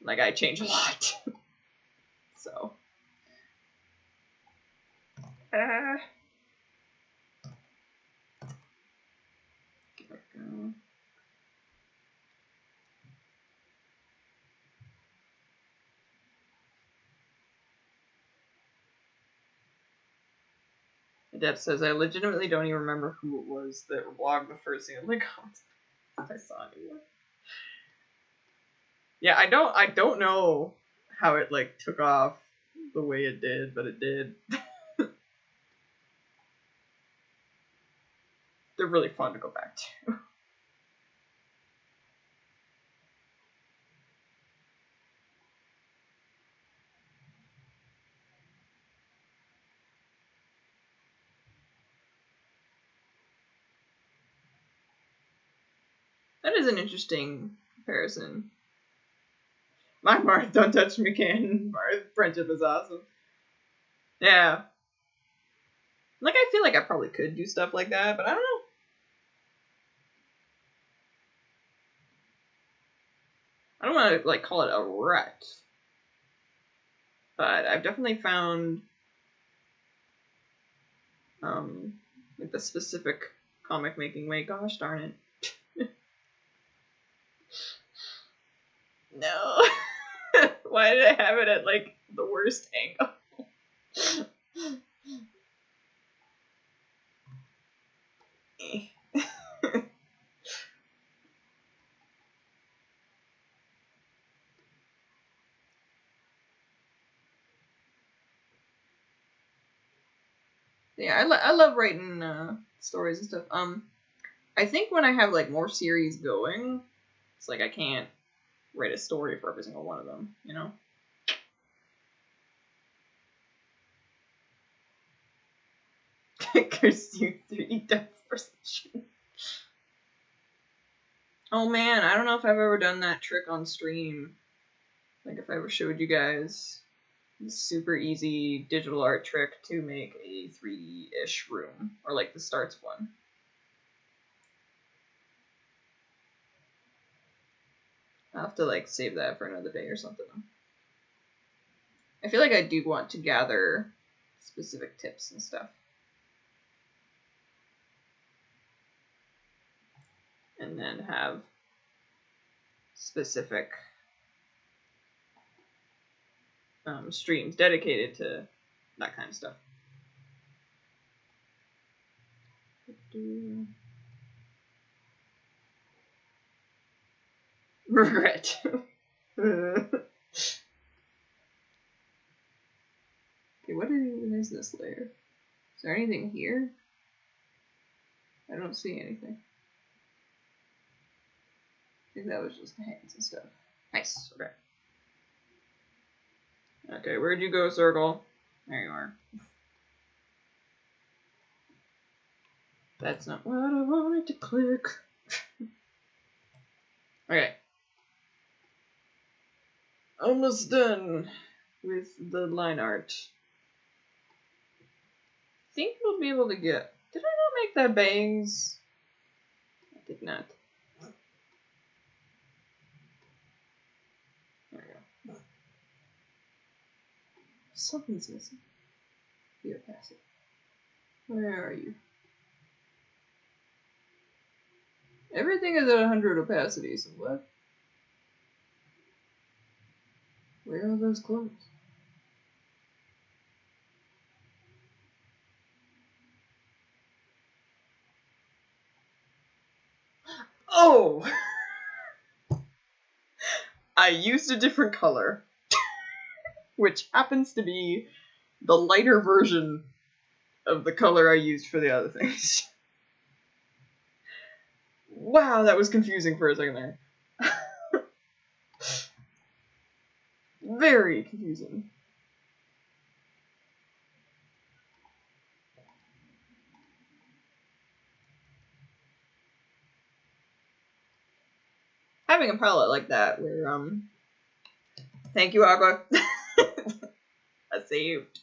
Like, I change a lot. So. There we go. Adept says, I legitimately don't even remember who it was that blogged the first thing. I'm like, I saw anyone. Yeah, I don't know how it like took off the way it did, but it did. They're really fun to go back to. That is an interesting comparison. My Marth, don't touch me, can. Marth, friendship is awesome. Yeah. Like, I feel like I probably could do stuff like that, but I don't know. I don't want to like call it a rut, but I've definitely found like the specific comic making way. Gosh darn it. No. Why did I have it at like the worst angle? Yeah, I love writing stories and stuff. I think when I have like more series going, it's like I can't write a story for every single one of them, you know? Curse you 3D depth perception. Oh man, I don't know if I've ever done that trick on stream. Like if I ever showed you guys this super easy digital art trick to make a 3D-ish room, or like the starts one. I'll have to like save that for another day or something. I feel like I do want to gather specific tips and stuff. And then have specific streams dedicated to that kind of stuff. Regret. Okay, what is this layer? Is there anything here? I don't see anything. I think that was just the hands and stuff. Nice. Okay. Okay, where'd you go, Circle? There you are. That's not what I wanted to click. Okay. Almost done with the line art. I think we'll be able to get... Did I not make that bangs? I did not. There we go. Something's missing. The opacity. Where are you? Everything is at 100 opacity, so what? Where are those clothes? Oh! I used a different color, which happens to be the lighter version of the color I used for the other things. Wow, that was confusing for a second there. Very confusing. Having a palette like that where, thank you, Aqua. I saved.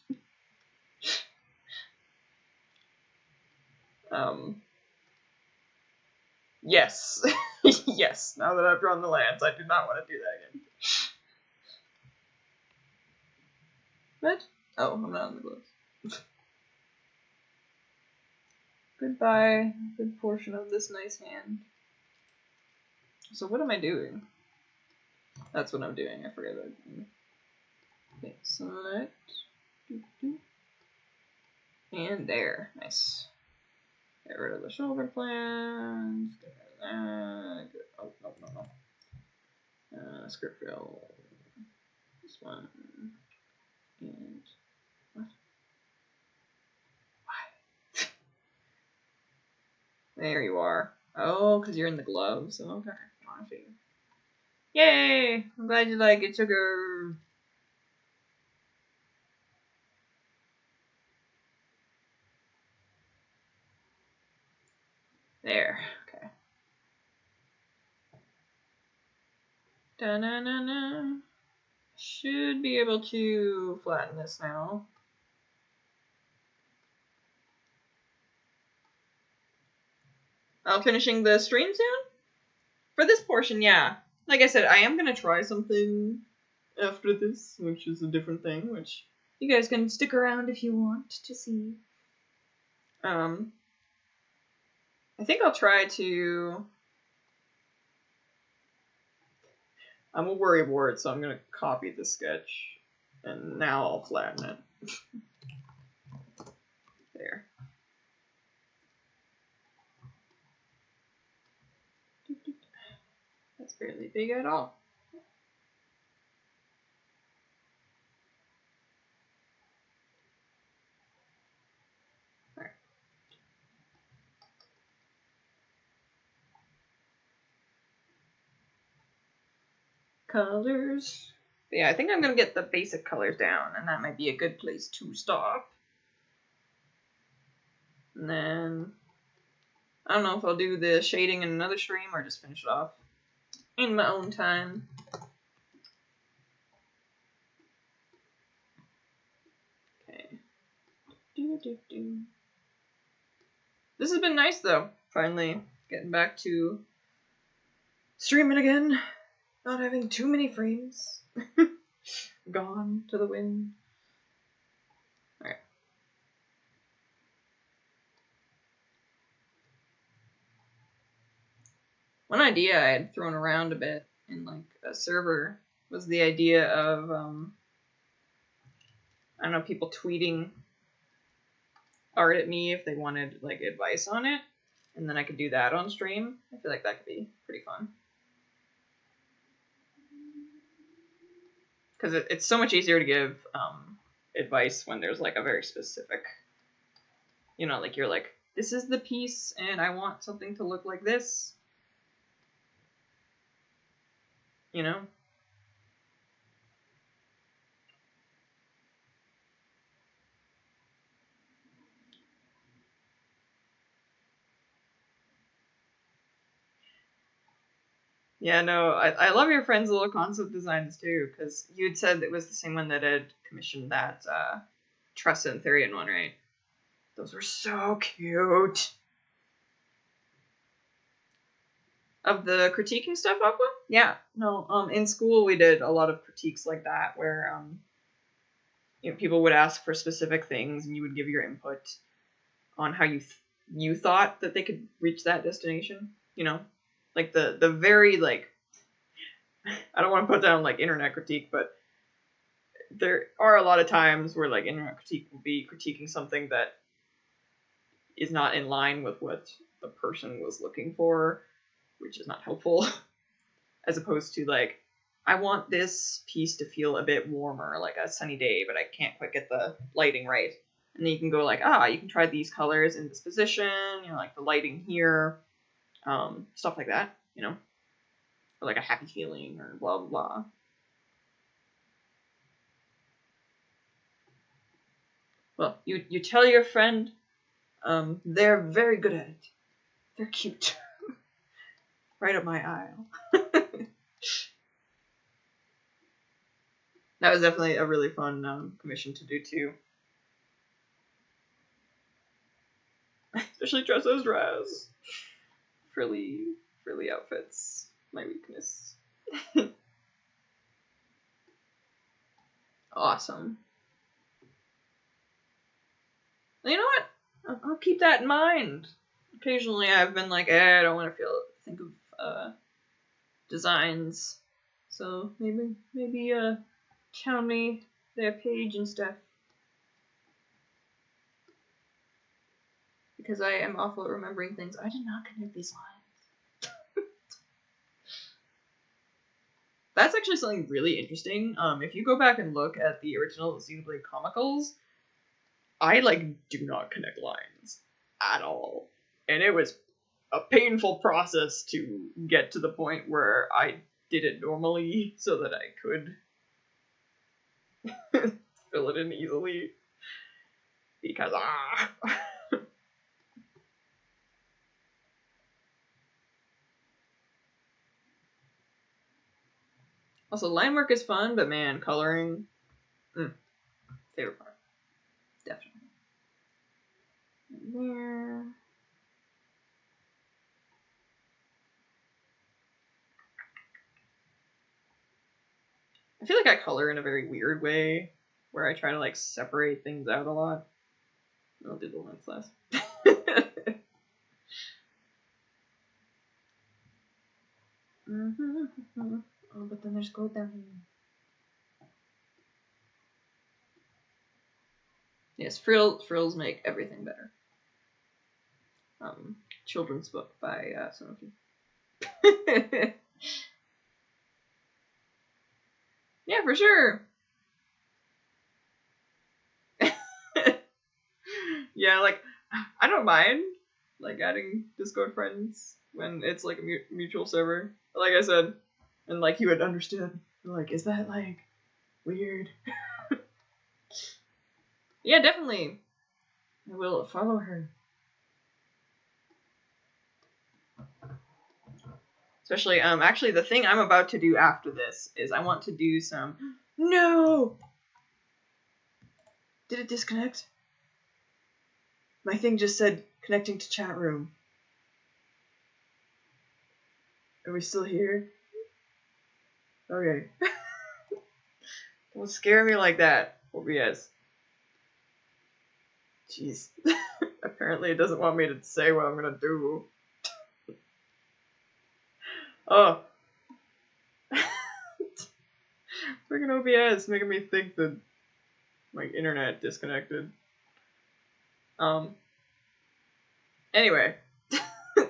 Yes. Yes, now that I've drawn the lands, I do not want to do that again. What? Oh, I'm not on the gloves. Goodbye, good portion of this nice hand. So what am I doing? That's what I'm doing, I forget about it. Okay, select. And there, nice. Get rid of the shoulder plans. Get rid of that. Oh, no. Script fill. This one. And what? Why? There you are. Oh, because you're in the gloves. Okay. I see. Yay! I'm glad you like it, sugar. There. Okay. Da-na-na-na. Should be able to flatten this now. Finishing the stream soon? For this portion, yeah. like I said, I am gonna try something after this, which is a different thing, which you guys can stick around if you want to see. I think I'll try to... I'm a worrywart, so I'm gonna copy the sketch, and now I'll flatten it. There. That's barely big at all. Alright. Colors. But yeah, I think I'm gonna get the basic colors down, and that might be a good place to stop. And then I don't know if I'll do the shading in another stream or just finish it off in my own time. Okay. This has been nice though. Finally getting back to streaming again. Not having too many frames. Gone to the wind. Alright. One idea I had thrown around a bit in like a server was the idea of I don't know, people tweeting art at me if they wanted like advice on it, and then I could do that on stream. I feel like that could be pretty fun. Because it's so much easier to give advice when there's like a very specific, you know, like you're like, this is the piece and I want something to look like this. You know? Yeah, no, I love your friend's little concept designs too, because you'd said it was the same one that had commissioned that Tressa and Therian one, right? Those were so cute. Of the critiquing stuff, Aqua? Yeah, no, in school we did a lot of critiques like that, where you know, people would ask for specific things and you would give your input on how you thought that they could reach that destination, you know? Like the very like I don't want to put down like internet critique, but there are a lot of times where like internet critique will be critiquing something that is not in line with what the person was looking for, which is not helpful. As opposed to like, I want this piece to feel a bit warmer, like a sunny day, but I can't quite get the lighting right. And then you can go like, you can try these colors in this position, you know, like the lighting here, stuff like that, you know, or like a happy feeling or blah, blah, blah. Well, you tell your friend, they're very good at it. They're cute. Right up my aisle. That was definitely a really fun commission to do too. Especially Tressa's dress. Frilly outfits. My weakness. Awesome. You know what? I'll keep that in mind. Occasionally I've been like, I don't want to think of designs. So maybe tell me their page and stuff. Because I am awful at remembering things. I did not connect these lines. That's actually something really interesting. If you go back and look at the original Xenoblade Chronicles, I do not connect lines at all. And it was a painful process to get to the point where I did it normally so that I could fill it in easily. Because Also, line work is fun, but man, coloring, favorite part. Definitely. There. I feel like I color in a very weird way, where I try to like separate things out a lot. I'll do the lens less. Oh, but then there's gold down here. Yes, frills make everything better. Children's book by Sanofi. Yeah, for sure. Yeah, like I don't mind like adding Discord friends when it's like a mutual server. Like I said, and like you would understand. Like, is that like weird? Yeah, definitely. I will follow her. Especially, actually, the thing I'm about to do after this is I want to do some. No! Did it disconnect? My thing just said connecting to chat room. Are we still here? Okay. Don't scare me like that, OBS. Jeez. Apparently it doesn't want me to say what I'm gonna do. Oh. Freaking OBS making me think that my internet disconnected. Anyway.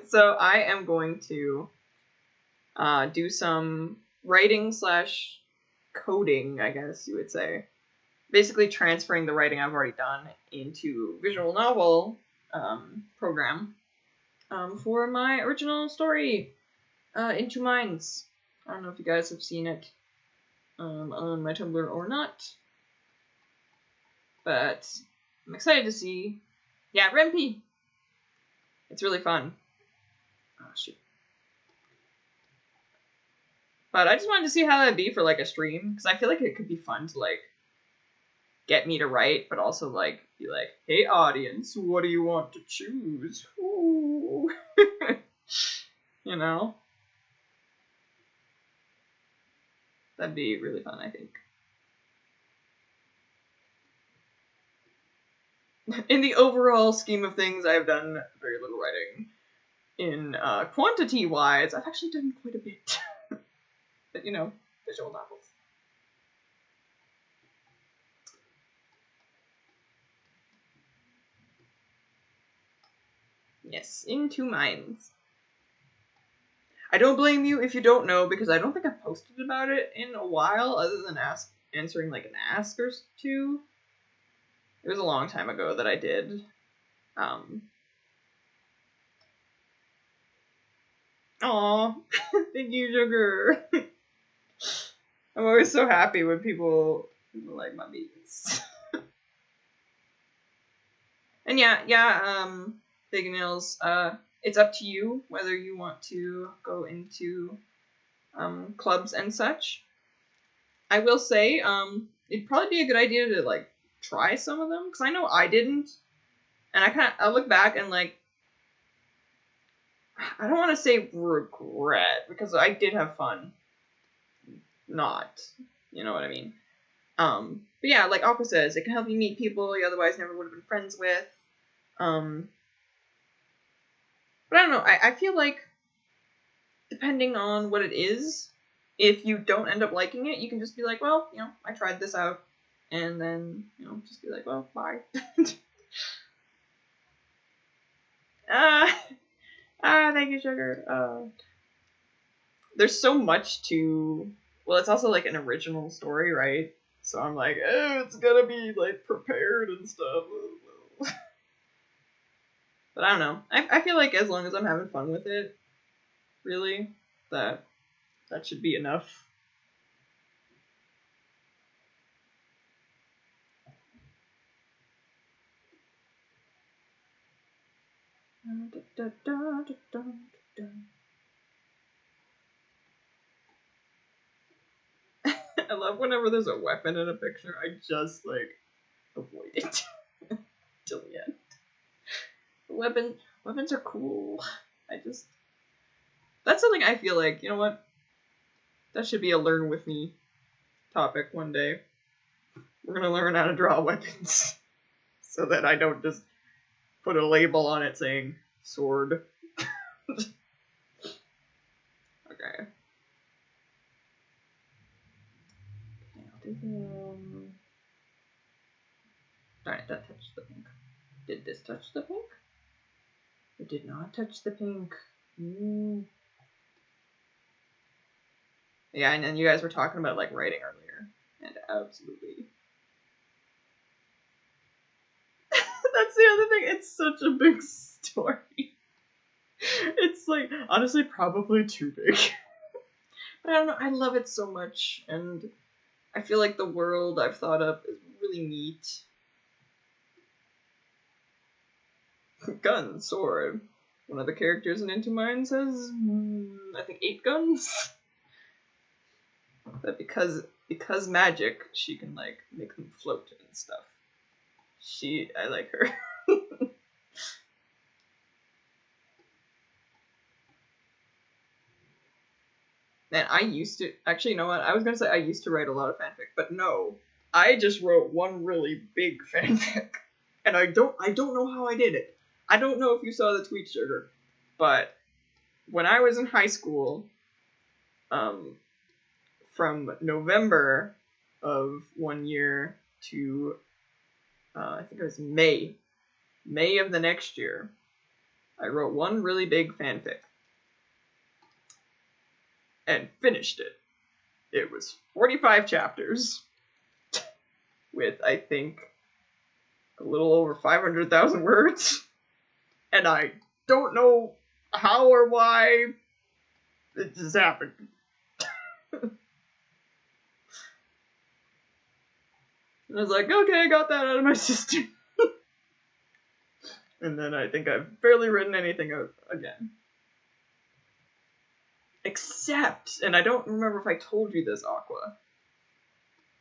So I am going to do some writing / coding, I guess you would say. Basically transferring the writing I've already done into visual novel program for my original story, Into Minds. I don't know if you guys have seen it on my Tumblr or not, but I'm excited to see. Yeah, Rempe! It's really fun. Oh, shoot. But I just wanted to see how that'd be for like a stream, because I feel like it could be fun to like get me to write, but also like be like, hey audience, what do you want to choose? Ooh. You know? That'd be really fun, I think. In the overall scheme of things, I've done very little writing. In quantity-wise, I've actually done quite a bit. But, you know, visual novels. Yes, Into Minds. I don't blame you if you don't know, because I don't think I've posted about it in a while, other than answering like an ask or two. It was a long time ago that I did. Aw, thank you, Sugar. I'm always so happy when people like my beats. And yeah, Big Nails, it's up to you whether you want to go into clubs and such. I will say, it'd probably be a good idea to like try some of them, because I know I didn't, and I look back and like, I don't want to say regret, because I did have fun. Not, you know what I mean. But yeah, like Aqua says, it can help you meet people you otherwise never would have been friends with. But I don't know, I feel like, depending on what it is, if you don't end up liking it, you can just be like, well, you know, I tried this out, and then, you know, just be like, well, bye. Thank you, Sugar. There's so much to, well, it's also like an original story, right? So I'm like, oh, it's gonna be like prepared and stuff. But I don't know. I feel like as long as I'm having fun with it, really, that should be enough. I love whenever there's a weapon in a picture, I just like avoid it till the end. Weapons are cool. That's something I feel like, you know what? That should be a learn with me topic one day. We're gonna learn how to draw weapons so that I don't just put a label on it saying sword. Okay. I'll do them. Darn it, that touched the pink. Did this touch the pink? It did not touch the pink. Yeah, and then you guys were talking about like writing earlier, and absolutely. That's the other thing. It's such a big story. It's like honestly probably too big. But I don't know. I love it so much, and I feel like the world I've thought up is really neat. Gun, sword. One of the characters in Into Minds has, I think, 8 guns. But because magic, she can like make them float and stuff. I like her. Man, I used to actually, you know what? I was gonna say I used to write a lot of fanfic, but no, I just wrote one really big fanfic, and I don't know how I did it. I don't know if you saw the tweet, Sugar, but when I was in high school, from November of one year to I think it was May of the next year, I wrote one really big fanfic and finished it. It was 45 chapters with, I think, a little over 500,000 words. And I don't know how or why it just happened. And I was like, okay, I got that out of my system. And then I think I've barely written anything again. Except, and I don't remember if I told you this, Aqua.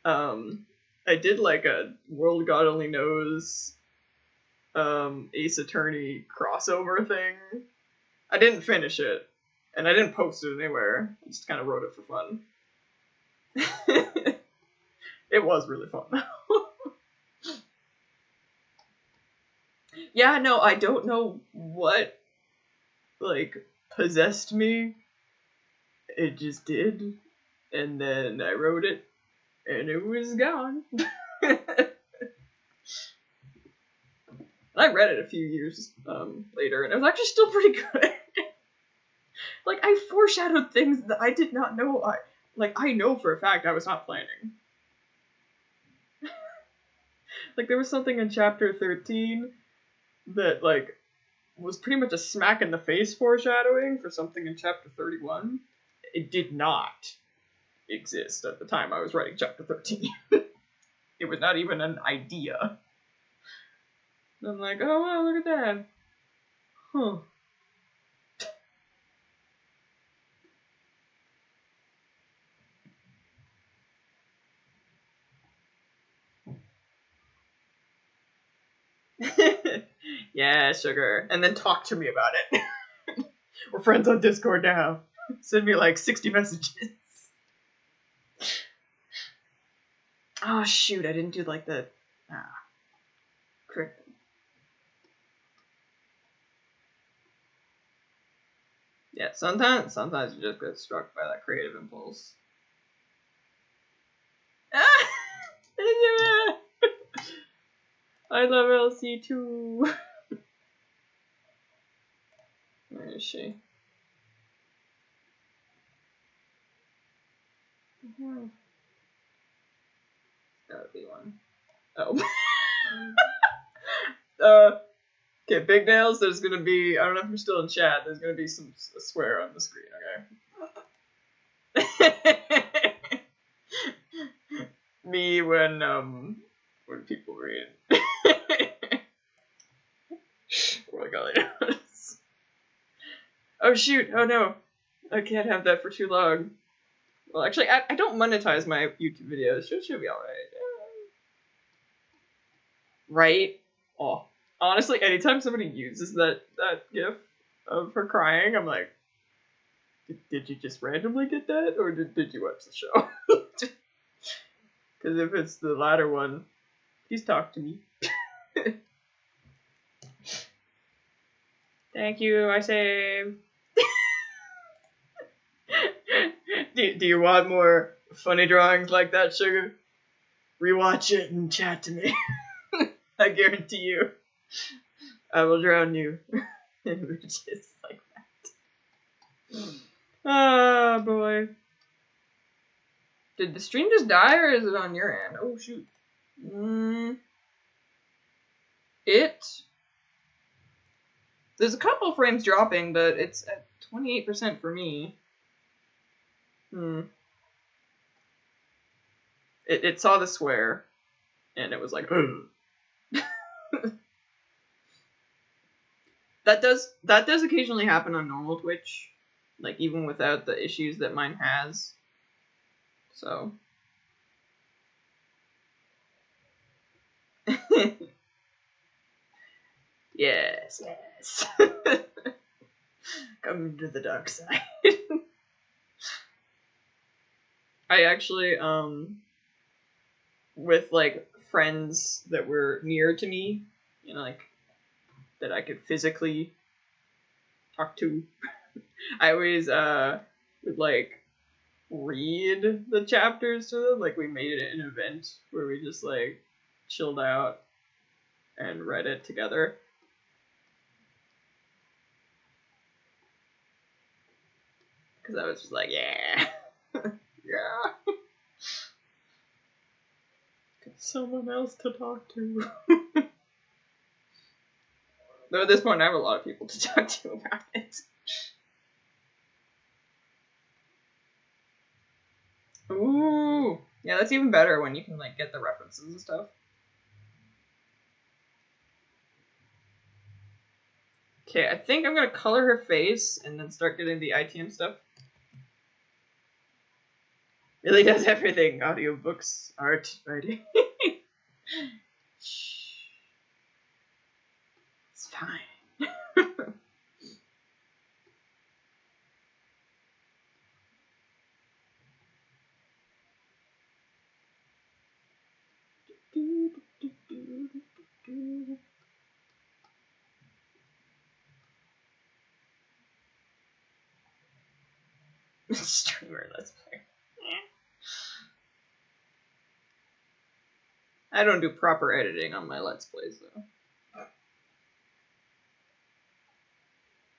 I did like a World God Only Knows Ace Attorney crossover thing. I didn't finish it, and I didn't post it anywhere. I just kind of wrote it for fun. It was really fun, though. Yeah, no, I don't know what, like, possessed me. It just did. And then I wrote it, and it was gone. I read it a few years later, and it was actually still pretty good. Like, I foreshadowed things that I did not know. I know for a fact I was not planning. Like, there was something in chapter 13 that, like, was pretty much a smack in the face foreshadowing for something in chapter 31. It did not exist at the time I was writing chapter 13. It was not even an idea. And I'm like, oh, wow, look at that. Huh. Yeah, Sugar. And then talk to me about it. We're friends on Discord now. Send me like 60 messages. Oh, shoot. I didn't do like the... Correct. Yeah, sometimes you just get struck by that creative impulse. I love Elsie too. Where is she? Gotta be one. Oh. Okay, Big Nails, there's gonna be, I don't know if you're still in chat, there's gonna be a swear on the screen, okay? Me when people read. Oh my god. Oh shoot, oh no. I can't have that for too long. Well, actually, I don't monetize my YouTube videos. Should be alright. Right? Oh. Honestly, anytime somebody uses that gif of her crying, I'm like, did you just randomly get that? Or did you watch the show? Because if it's the latter one, please talk to me. Thank you, I saved. do you want more funny drawings like that, Sugar? Rewatch it and chat to me. I guarantee you. I will drown you in images like that. Oh boy. Did the stream just die or is it on your end? Oh shoot. There's a couple frames dropping, but it's at 28% for me. It saw the swear, and it was like, That does occasionally happen on normal Twitch, like even without the issues that mine has. So. Yes. Come to the dark side. I actually, with like friends that were near to me, you know, like that I could physically talk to, I always would like read the chapters to them. Like we made it an event where we just like chilled out and read it together. Because I was just like, yeah. Yeah. Get someone else to talk to. Though at this point, I have a lot of people to talk to about it. Ooh. Yeah, that's even better when you can, like, get the references and stuff. Okay, I think I'm gonna color her face and then start getting the ITM stuff. Really does everything. Audiobooks, art, writing. It's fine. Streamer Let's Play. I don't do proper editing on my Let's Plays, though.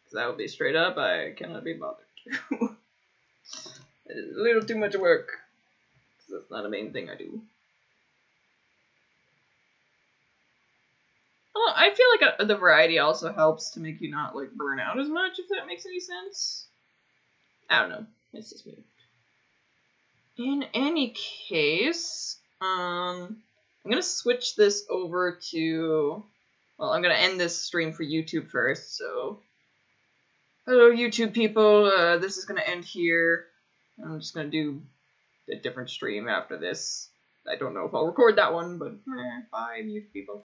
Because that would be straight up, I cannot be bothered to. It is a little too much work. Because that's not a main thing I do. Well, I feel like the variety also helps to make you not, like, burn out as much, if that makes any sense. I don't know. It's just me. In any case, I'm gonna switch this over to, well, I'm gonna end this stream for YouTube first, so hello YouTube people, this is gonna end here. I'm just gonna do a different stream after this. I don't know if I'll record that one, but bye YouTube people.